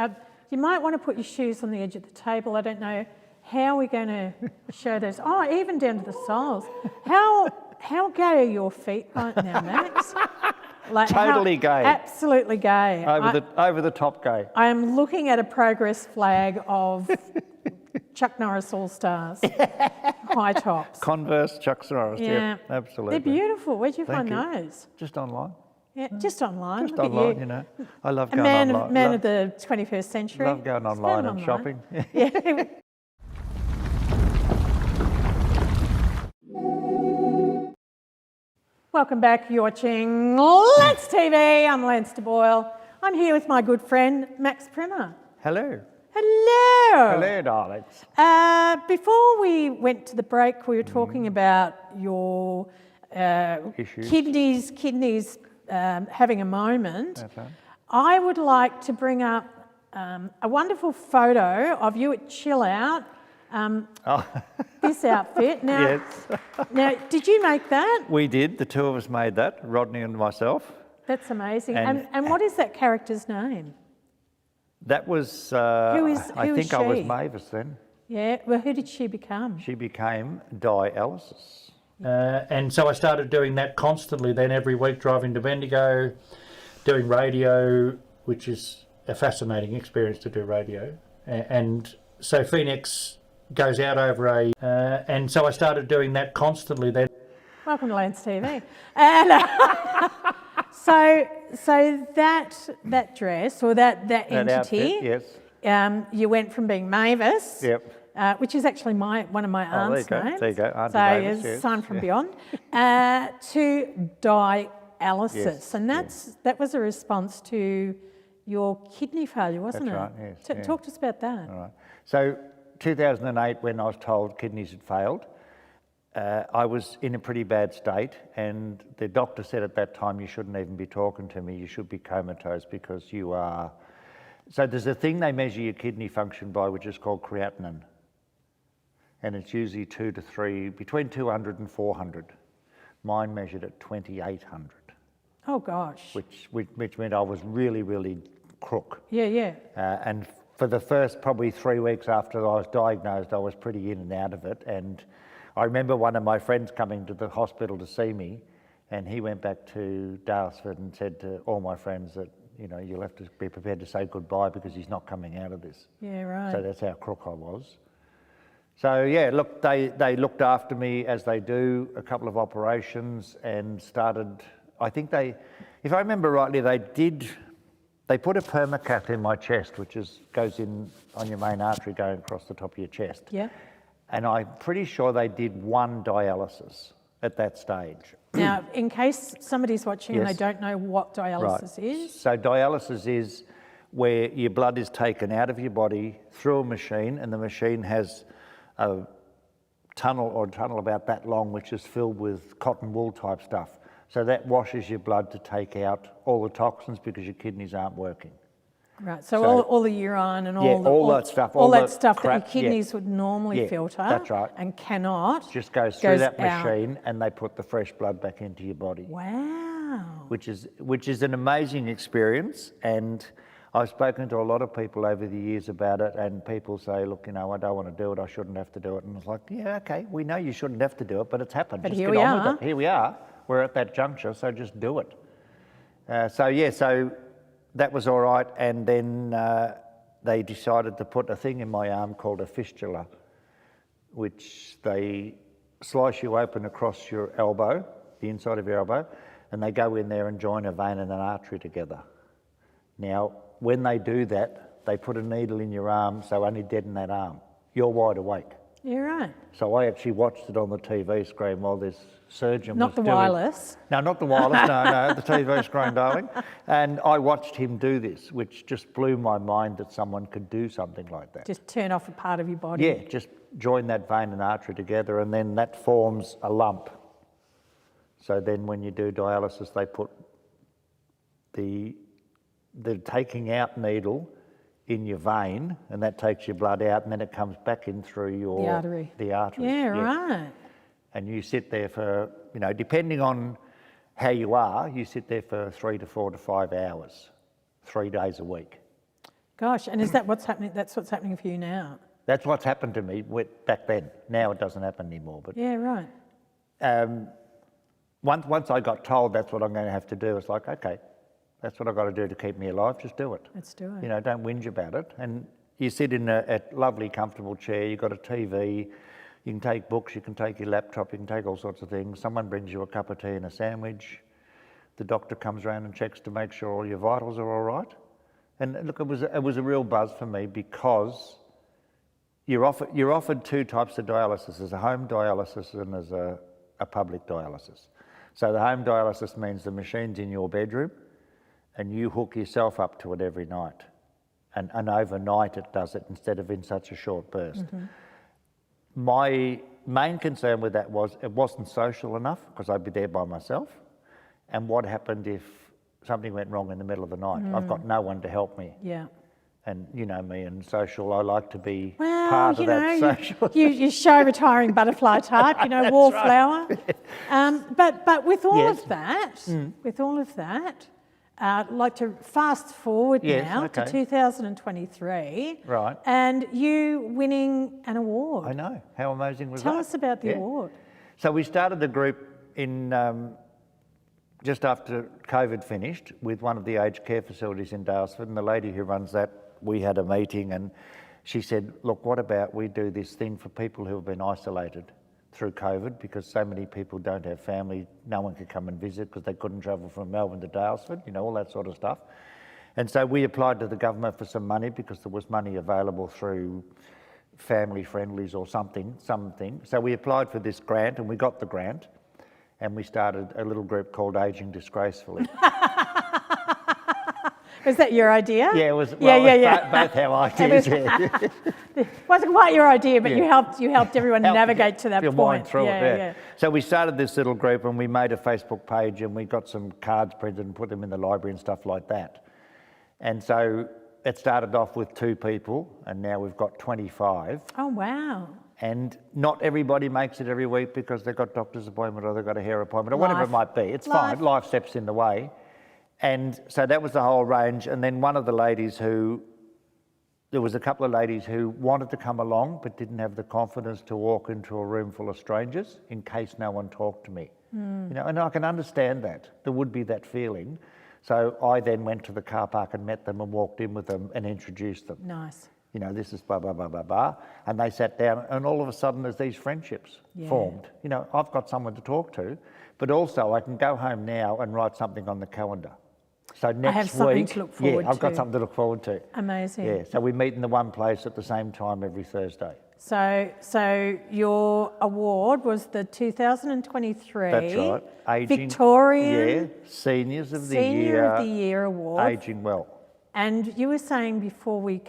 You might want to put your shoes on the edge of the table. I don't know how we're going to show those. Oh, even down to the soles. How gay are your feet right now, Max? Like Totally gay. Absolutely gay. Over the top gay. I am looking at a progress flag of Chuck Norris All-Stars, high tops. Converse Chuck Norris, Yeah, absolutely. They're beautiful. Where'd you Thank find you. those? Just online. Yeah, just online. Just Look at online, you. I love A going man online. of the 21st century. Love going Just online found and it shopping. Yeah. Welcome back. You're watching Let's TV. I'm Lance DeBoyle. I'm here with my good friend Max Primmer. Hello. Hello. Hello, darlings. Before we went to the break, we were talking about your Issues. kidneys having a moment. That's right. I would like to bring up a wonderful photo of you at Chill Out. This outfit. Now, Yes. now, did you make that? We did. The two of us made that, Rodney and myself. That's amazing. And- And what is that character's name? That was, Who is I think I was she? Mavis then. Yeah, well, who did she become? She became dialysis. And so I started doing that constantly then every week, driving to Bendigo, doing radio, which is a fascinating experience to do radio. And so Phoenix goes out over and so I started doing that constantly then. Welcome to Lance TV. And so that dress or that entity, outfit, yes. You went from being Mavis, Yep. which is actually one of my aunt's names. There you go. Auntie so Mavis, it's yes. sign from beyond. To dialysis, Yes, and that was a response to your kidney failure, wasn't That's it? right, yes, yeah. Talk to us about that. All right. So 2008, when I was told kidneys had failed, I was in a pretty bad state, and the doctor said at that time, you shouldn't even be talking to me, you should be comatose because you are... So there's a thing they measure your kidney function by, which is called creatinine. And it's usually 2 to 3, between 200 and 400. Mine measured at 2,800. Oh gosh. Which meant I was really, really crook. Yeah. And for the first probably 3 weeks after I was diagnosed, I was pretty in and out of it. And I remember one of my friends coming to the hospital to see me, and he went back to Daylesford and said to all my friends that, you know, you'll have to be prepared to say goodbye because he's not coming out of this. Yeah, right. So that's how crook I was. So yeah, look, they looked after me as they do, a couple of operations, and started, I think if I remember rightly, they put a permacath in my chest, which goes in on your main artery going across the top of your chest. Yeah. And I'm pretty sure they did 1 dialysis at that stage. Now, in case somebody's watching and they Yes. don't know what dialysis is. So dialysis is where your blood is taken out of your body through a machine, and the machine has a tunnel about that long, which is filled with cotton wool type stuff. So that washes your blood to take out all the toxins because your kidneys aren't working. Right, so all the urine and all that stuff, all all that the stuff crap, that your kidneys would normally Yeah, filter that's right. and cannot. Just goes through that out. machine, and they put the fresh blood back into your body. Wow. Which is an amazing experience, and I've spoken to a lot of people over the years about it, and people say, look, you know, I don't want to do it, I shouldn't have to do it. And I was like, yeah, okay, we know you shouldn't have to do it, but it's happened. But just here get we on are. with it. Here we are. We're at that juncture, so just do it. So that was all right, and then they decided to put a thing in my arm called a fistula, which they slice you open across your elbow, the inside of your elbow, and they go in there and join a vein and an artery together. Now, when they do that, they put a needle in your arm, so only dead in that arm. You're wide awake. You're right. So I actually watched it on the TV screen while this surgeon Not was the doing... wireless. No, not the wireless, no, the TV screen, darling. And I watched him do this, which just blew my mind that someone could do something like that. Just turn off a part of your body. Yeah, just join that vein and artery together, and then that forms a lump. So then when you do dialysis, they put the taking out needle in your vein, and that takes your blood out, and then it comes back in through your... The artery. Yeah, right. And you sit there for, you know, depending on how you are, you sit there for 3 to 4 to 5 hours, 3 days a week. Gosh, and is that what's happening? That's what's happening for you now? That's what's happened to me back then. Now it doesn't happen anymore. But Yeah, right. once I got told that's what I'm going to have to do, it's like, okay, that's what I've got to do to keep me alive, just do it. Let's do it. You know, don't whinge about it. And you sit in a lovely, comfortable chair, you've got a TV, you can take books, you can take your laptop, you can take all sorts of things. Someone brings you a cup of tea and a sandwich. The doctor comes around and checks to make sure all your vitals are all right. And look, it was a real buzz for me because you're offered 2 types of dialysis. There's a home dialysis and there's a public dialysis. So the home dialysis means the machine's in your bedroom and you hook yourself up to it every night. And overnight it does it instead of in such a short burst. Mm-hmm. My main concern with that was it wasn't social enough because I'd be there by myself. And what happened if something went wrong in the middle of the night? I've got no one to help me. Yeah. And you know me and social, I like to be part of that social. You show retiring butterfly type, you know, wallflower. But with all of that, I'd like to fast forward now to 2023. Right. And you winning an award. I know. How amazing was that? Tell us about the award. So we started the group in just after COVID finished with one of the aged care facilities in Daylesford, and the lady who runs that, we had a meeting and she said, look, what about we do this thing for people who have been isolated through COVID because so many people don't have family, no one could come and visit because they couldn't travel from Melbourne to Daylesford, you know, all that sort of stuff. And so we applied to the government for some money because there was money available through family friendlies or something. So we applied for this grant and we got the grant, and we started a little group called Ageing Disgracefully. Was that your idea? Yeah, it was. Well, yeah. Both our ideas. It wasn't quite your idea, but you helped everyone navigate to that point. Through it. So we started this little group, and we made a Facebook page, and we got some cards printed and put them in the library and stuff like that. And so it started off with 2 people, and now we've got 25. Oh, wow. And not everybody makes it every week because they've got doctor's appointment or they've got a hair appointment or whatever it might be. It's fine. Life steps in the way. And so that was the whole range. And then there was a couple of ladies who wanted to come along but didn't have the confidence to walk into a room full of strangers in case no one talked to me. You know, and I can understand that. There would be that feeling. So I then went to the car park and met them and walked in with them and introduced them. Nice. You know, this is blah, blah, blah, blah, blah. And they sat down, and all of a sudden there's these friendships formed. You know, I've got someone to talk to, but also I can go home now and write something on the calendar. So next week, I have something to look forward to. I've got something to look forward to. Amazing. Yeah, so we meet in the one place at the same time every Thursday. So your award was the 2023 That's right. Ageing, Victorian Seniors of the Senior of the Year Award. Ageing Well. And you were saying before we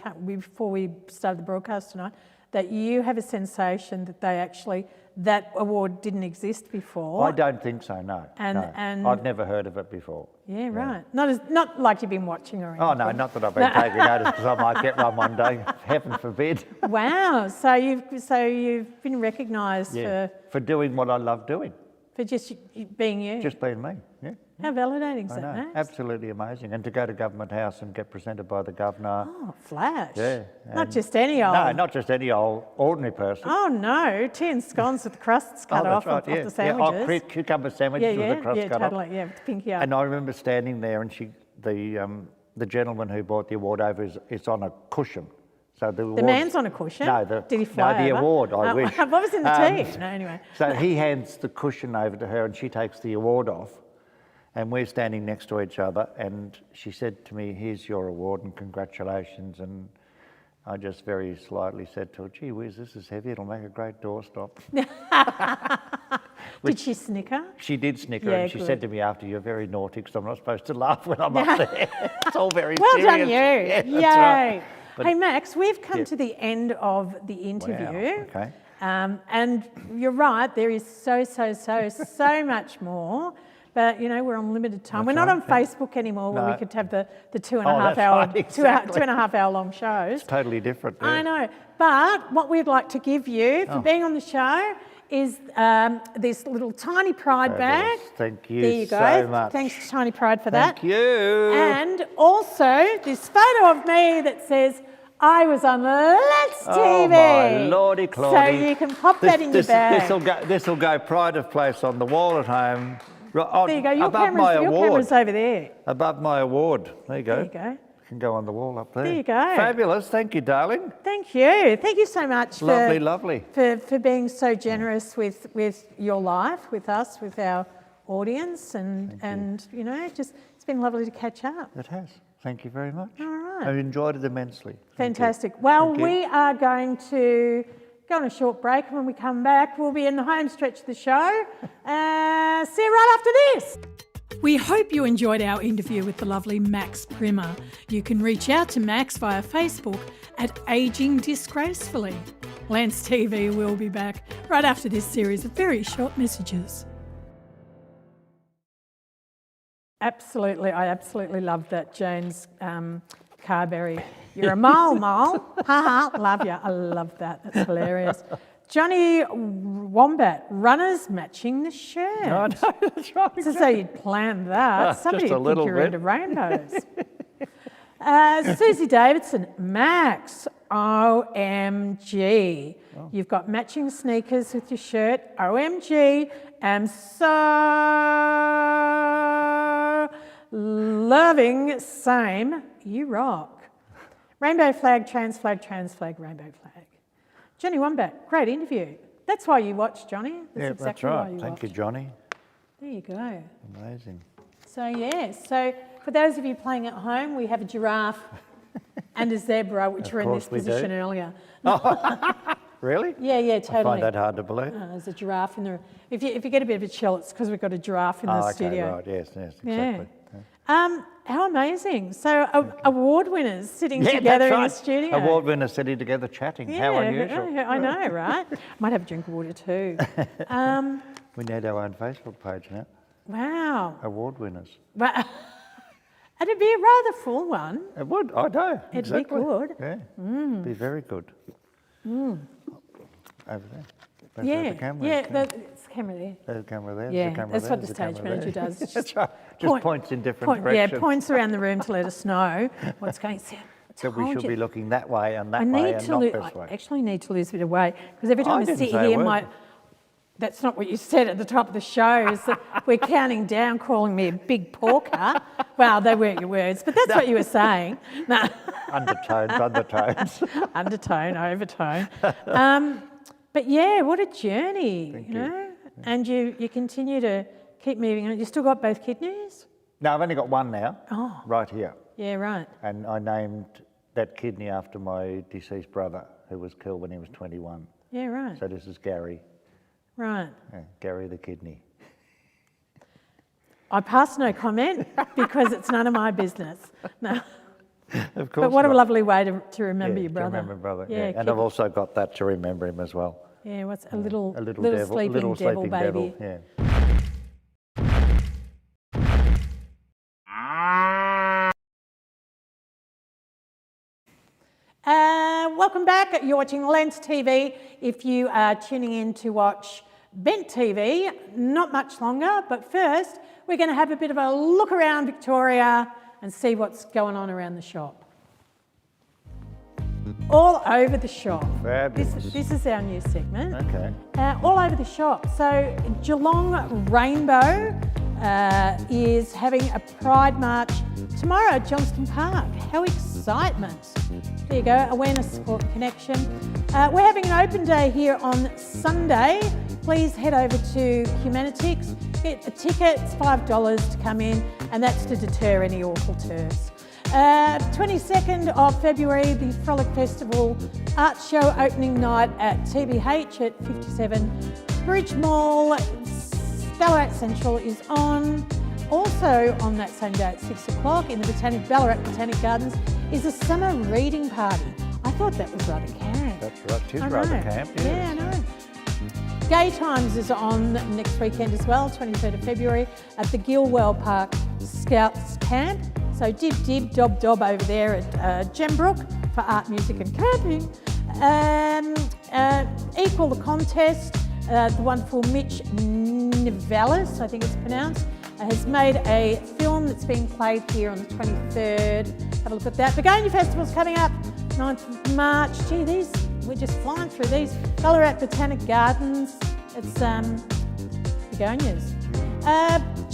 started the broadcast tonight that you have a sensation that that award didn't exist before. I don't think so, no. And I've never heard of it before. Yeah, right. Not like you've been watching or anything. Oh no, not that I've been taking notice because I might get one day. Heaven forbid. Wow. So you've been recognised for doing what I love doing. For just being you. Just being me. Yeah. How validating is that, Max? Absolutely. Absolutely amazing. And to go to Government House and get presented by the Governor. Oh, flash. Yeah. Not just any old. No, not just any old ordinary person. Oh no, tea and scones with the crusts cut off of the sandwiches. Yeah, cucumber sandwiches with the crust cut totally, off. Yeah, with the pinky up. And I remember standing there, and the gentleman who brought the award over is on a cushion. So the man's on a cushion? No, did he fly the over? award, I wish. What was in the tea? No, anyway. So he hands the cushion over to her and she takes the award off, and we're standing next to each other, and she said to me, "Here's your award and congratulations." And I just very slightly said to her, "Gee whiz, this is heavy, it'll make a great doorstop." Did she snicker? She did snicker, and she said to me after, "You're very naughty because I'm not supposed to laugh when I'm up there." It's all very well serious. Well done you. Yeah, Yay. that's right. But hey Max, we've come to the end of the interview. Wow. Okay. And you're right, there is so much more. But you know, we're on limited time. We're not on Facebook anymore where we could have the 2.5 hour right, exactly. 2.5 hour long shows. It's totally different. Yeah. I know. But what we'd like to give you for being on the show is this little tiny pride bag. Thank you, there you go. So much. Thanks to Tiny Pride for that. Thank you. And also this photo of me that says, I was on Let's TV. Oh my lordy Claudy. So you can pop that in your bag. This will go pride of place on the wall at home. There you go. Your camera's over there. Above my award. There you go. There you go. Can go on the wall up there. There you go. Fabulous. Thank you, darling. Thank you. Thank you so much. Lovely. For being so generous with your life, with us, with our audience, and you know, just it's been lovely to catch up. It has. Thank you very much. All right. I've enjoyed it immensely. Fantastic. Well, we are going to go on a short break, and when we come back, we'll be in the home stretch of the show. See you right after this. We hope you enjoyed our interview with the lovely Max Primmer. You can reach out to Max via Facebook at Ageing Disgracefully. Lance TV will be back right after this series of very short messages. Absolutely, I absolutely love that, James Carberry. You're a mole. Haha, love you. I love that. That's hilarious. Johnny Wombat, runners matching the shirt. No, that's right. This is how you'd plan that. Somebody just a would think little you're bit. into rainbows. Susie Davidson, Max, OMG. Oh. You've got matching sneakers with your shirt. OMG. I'm so loving. Same. You rock. Rainbow flag, trans flag, rainbow flag. Johnny Wombat, great interview. That's why you watch, Johnny. That's exactly right. Why you Thank you, Johnny. There you go. Amazing. So, yeah. So, for those of you playing at home, we have a giraffe and a zebra, which were in this position earlier. Really? Yeah, totally. I find that hard to believe. There's a giraffe in the room. If you get a bit of a chill, it's because we've got a giraffe in the studio. Right, yes, exactly. Yeah. How amazing. So award winners sitting together in the studio. Award winners sitting together chatting. How unusual. I know, right? Might have a drink of water too. We need our own Facebook page now. Wow. Award winners. Well, it'd be a rather full one. It would, I know. It'd be good. Yeah, be very good. Over there. That's where the camera is. It's the camera there. There's a camera there. Yeah, there's a camera that's there, what the there's a stage camera manager there. does. That's right. Just points in different directions. Yeah, points around the room to let us know what's going on. So we should be looking that way and that I way need and to not lose. this way. I actually need to lose a bit of weight because every time I didn't sit say a here, word. that's not what you said at the top of the show. Is that we're counting down, calling me a big porker. Well, they weren't your words, but that's what you were saying. No. Undertones. Undertone, overtone. But yeah, what a journey, Thank you know. And you continue to keep moving on. You still got both kidneys? No, I've only got one now. Oh. Right here. Yeah, right. And I named that kidney after my deceased brother who was killed when he was 21. Yeah, right. So this is Gary. Right. Yeah, Gary the kidney. I pass no comment because it's none of my business. No. Of course. But what not. a lovely way to remember your brother. To remember brother. Yeah, And I've also got that to remember him as well. Yeah, what's a little devil, sleeping little devil sleeping baby. devil. Yeah. Welcome back. You're watching Lens TV. If you are tuning in to watch Bent TV, not much longer, but first we're going to have a bit of a look around Victoria and see what's going on around the shop. All over the shop. Fabulous. This is our new segment. Okay. All over the shop. So Geelong Rainbow is having a Pride March tomorrow at Johnston Park. How excitement. There you go, awareness, support, connection. We're having an open day here on Sunday. Please head over to Humanitix, get a ticket, it's $5 to come in, and that's to deter any awful tourists. 22nd of February, the Frolic Festival Art Show opening night at TBH at 57 Bridge Mall. Ballarat Central is on. Also on that same day at 6 o'clock in the Ballarat Botanic Gardens is a summer reading party. I thought that was rather camp. That's right, it is rather camp. Yes. Yeah, I know. Gay Times is on next weekend as well, 23rd of February at the Gilwell Park Scouts Camp. So dib, dob over there at Gembrook for art, music and camping. Equal the Contest, the wonderful Mitch Nivellis, I think it's pronounced, has made a film that's being played here on the 23rd. Have a look at that. Begonia Festival's coming up 9th of March. Gee, we're just flying through these. Ballarat Botanic Gardens. It's begonias.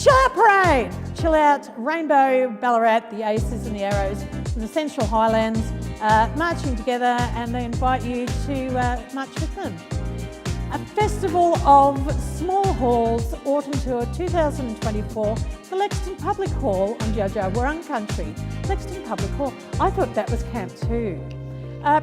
Chill Out Parade. Chill Out Rainbow, Ballarat, the Aces and the Arrows from the Central Highlands marching together, and they invite you to march with them. A Festival of Small Halls Autumn Tour 2024, the Lexington Public Hall on Dja Wurrung Country. Lexington Public Hall, I thought that was camp too.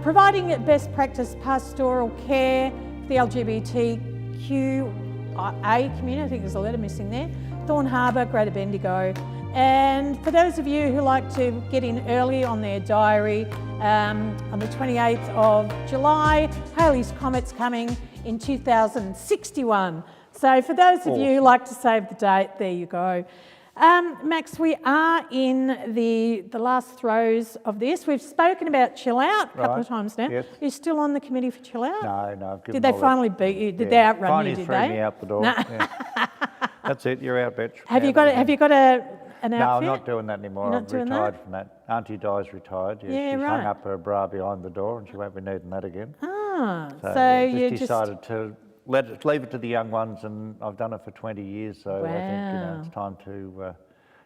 Providing best practice pastoral care for the LGBTQIA community, I think there's a letter missing there. Thorn Harbour, Greater Bendigo. And for those of you who like to get in early on their diary, on the 28th of July, Halley's Comet's coming in 2061. So for those of you who like to save the date, there you go. Max, we are in the last throes of this. We've spoken about Chill Out a couple of times now. Yes. Are you still on the committee for Chill Out? No, I've given Did they all finally beat you? Did they outrun you, did Finally they? threw me out the door. No. Yeah. That's it, you're out, bitch. Have you got an outfit? No, I'm not doing that anymore. You're I've not doing retired from that. Auntie Di's retired. Yeah, she's right. hung up her bra behind the door and she won't be needing that again. Ah, so yeah, you decided to leave it to the young ones, and I've done it for 20 years, so I think it's time to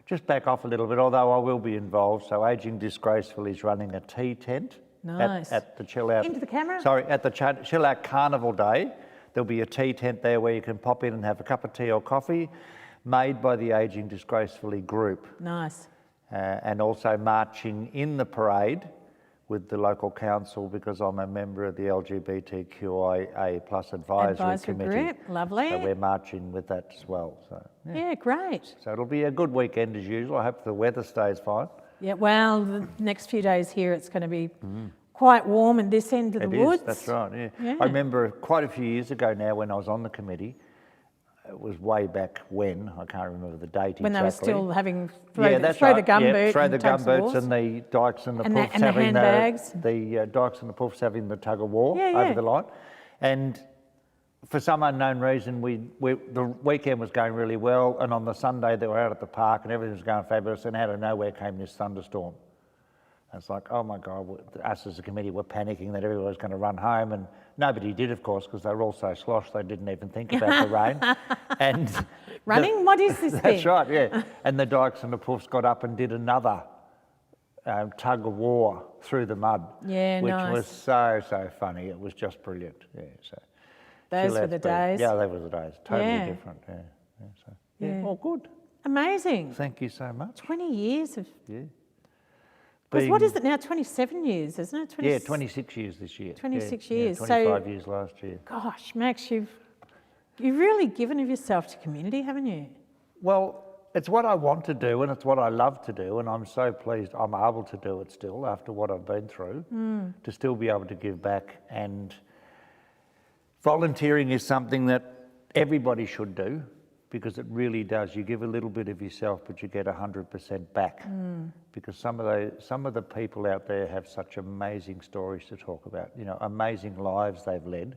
just back off a little bit, although I will be involved. So Ageing Disgracefully is running a tea tent at the Chill Out. Into the camera? Sorry, at the Chill Out Carnival Day. There'll be a tea tent there where you can pop in and have a cup of tea or coffee, made by the Ageing Disgracefully group. Nice. and also marching in the parade with the local council because I'm a member of the LGBTQIA plus advisory committee. Group, lovely. So we're marching with that as well. So Yeah, great. So it'll be a good weekend as usual. I hope the weather stays fine. Yeah, well, the next few days here it's going to be quite warm in this end of the woods. That's right, Yeah. I remember quite a few years ago now when I was on the committee, it was way back when, I can't remember the date exactly. When they were still having throw the gumboot, throw the and tugs of gumboots wars. and the dykes and the And puffs and the having handbags. the dykes and the puffs having the tug of war Yeah, over yeah. the line. And for some unknown reason, the weekend was going really well, and on the Sunday they were out at the park and everything was going fabulous, and out of nowhere came this thunderstorm. And it's like, oh my God, us as a committee were panicking that everyone was going to run home, and nobody did, of course, because they were all so sloshed they didn't even think about the rain. And Running? What is this thing? That's right, yeah. And the dykes and the puffs got up and did another tug of war through the mud. Yeah, which nice. was so funny. It was just brilliant. Yeah, so Those chill were the out's been- days. Yeah, they were the days. Totally Yeah. different. So, Yeah. all good. Amazing. Thank you so much. 20 years of... Yeah. Because what Being- is it now? 27 years, isn't it? Yeah, 26 years this year. 26 Yeah, years. 25 years last year. Gosh, Max, you've really given of yourself to community, haven't you? Well, it's what I want to do and it's what I love to do, and I'm so pleased I'm able to do it still after what I've been through, to still be able to give back. And volunteering is something that everybody should do because it really does. You give a little bit of yourself, but you get 100% back. Because some of the people out there have such amazing stories to talk about, you know, amazing lives they've led.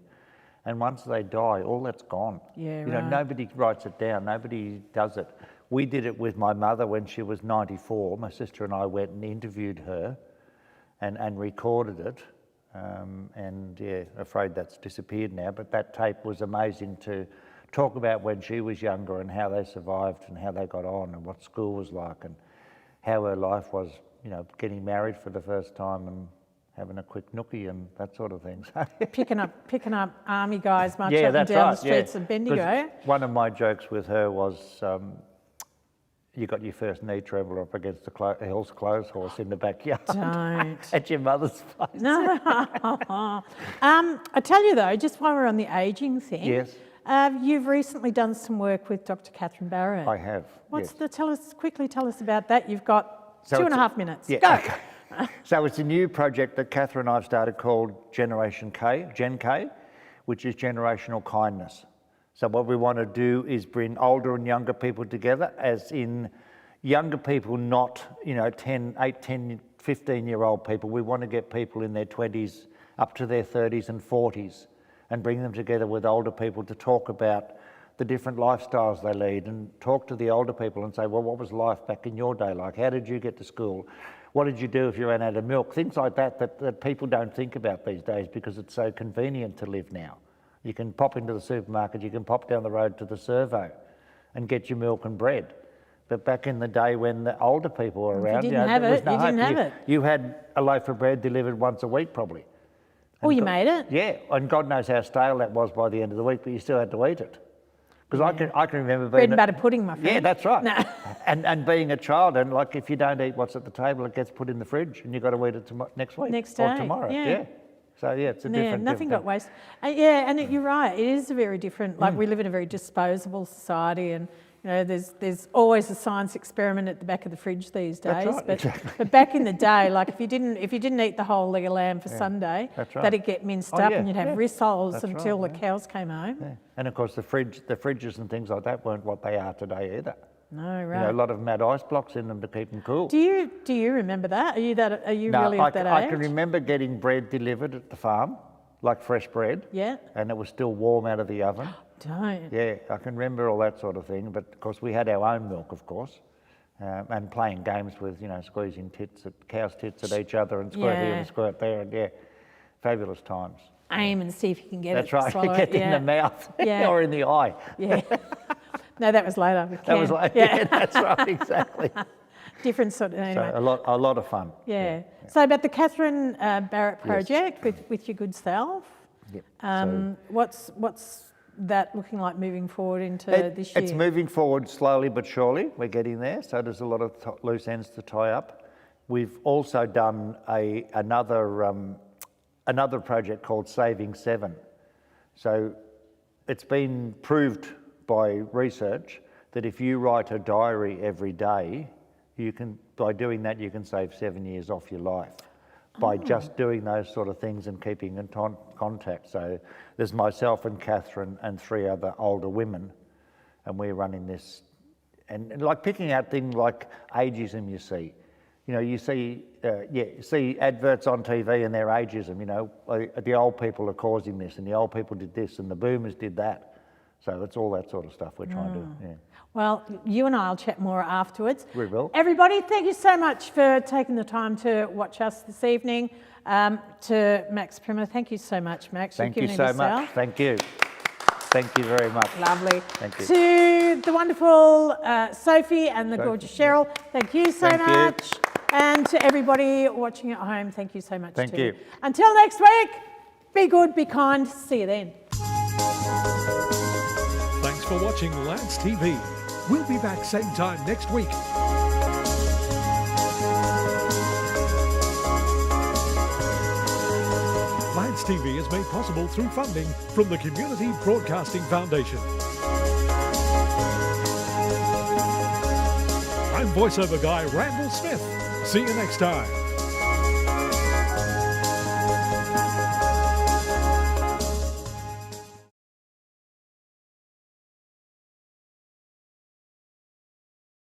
And once they die, all that's gone. Yeah, you know, right. nobody writes it down, nobody does it. We did it with my mother when she was 94. My sister and I went and interviewed her and recorded it. And yeah, afraid that's disappeared now, but that tape was amazing to talk about when she was younger and how they survived and how they got on and what school was like and how her life was, you know, getting married for the first time and having a quick nookie and that sort of thing. Picking up army guys marching Yeah, up and that's down right. the streets of Bendigo. 'Cause one of my jokes with her was, you got your first knee tremble up against the Hill's clothes horse in the backyard. Don't. At your mother's place. No. I tell you though, just while we're on the ageing thing, Yes. You've recently done some work with Dr. Catherine Barrett. I have. What's yes. quickly tell us about that. You've got So 2.5 minutes. Yeah, Go. okay. So it's a new project that Catherine and I have started called Generation K, Gen K, which is generational kindness. So what we want to do is bring older and younger people together, as in younger people, not, you know, 10, 15-year-old people. We want to get people in their 20s up to their 30s and 40s and bring them together with older people to talk about the different lifestyles they lead and talk to the older people and say, well, what was life back in your day like? How did you get to school? What did you do if you ran out of milk? Things like that people don't think about these days because it's so convenient to live now. You can pop into the supermarket, you can pop down the road to the servo and get your milk and bread. But back in the day when the older people were around, didn't have there was it, no you didn't hope. have it. You had a loaf of bread delivered once a week probably. Oh, you made it? Yeah, and God knows how stale that was by the end of the week, but you still had to eat it. Because I can remember being... Bread and butter pudding, my friend. Yeah, that's right. No. And being a child, and like if you don't eat what's at the table, it gets put in the fridge and you've got to eat it next week. Next Or day, tomorrow, yeah. So yeah, it's a Yeah, different... nothing got thing. wasted. Yeah, and you're right. It is a very different. Like we live in a very disposable society, and you know, there's always a science experiment at the back of the fridge these days. That's right, but exactly. but back in the day, like if you didn't eat the whole leg of lamb for Sunday, that's right. that'd get minced Oh, up, yeah, and you'd have yeah. rissoles That's until right, the cows came home. Yeah. And of course the fridges and things like that weren't what they are today either. No, You right. know, a lot of them had ice blocks in them to keep them cool. Do you remember that? Are you really I at that I age? can remember getting bread delivered at the farm, like fresh bread. Yeah. And it was still warm out of the oven. Don't. Yeah, I can remember all that sort of thing, but of course we had our own milk, of course, and playing games with, you know, squeezing cows' tits at each other and squirt here Yeah. and squirt there, and yeah, fabulous times. Aim and see if you can get That's it. right, swallow get it. in the mouth Yeah. or in the eye. Yeah. No, that was later. with That was Cam. like, yeah, that's right, exactly. Different sort of, anyway. So a lot of fun. Yeah. So about the Catherine Barrett project with your good self, Yep. what's that looking like moving forward into this year? It's moving forward slowly but surely. We're getting there. So there's a lot of loose ends to tie up. We've also done another project called Saving 7. So it's been proved by research that if you write a diary every day, by doing that, you can save 7 years off your life by just doing those sort of things and keeping in contact. So there's myself and Catherine and 3 other older women, and we're running this, and like picking out things like ageism. You see adverts on TV and they're ageism. The old people are causing this, and the old people did this, and the boomers did that. So it's all that sort of stuff we're trying to. Yeah. Well, you and I will chat more afterwards. We will. Everybody, thank you so much for taking the time to watch us this evening. To Max Primmer, thank you so much, Max. Thank you so much. Thank you. Thank you very much. Lovely. Thank you. To the wonderful Sophie and the gorgeous Cheryl, thank you so much. And to everybody watching at home, thank you so much Thank you. Until next week, be good, be kind. See you then. Thanks for watching Lance TV. We'll be back same time next week. Lance TV is made possible through funding from the Community Broadcasting Foundation. I'm voiceover guy Randall Smith. See you next time.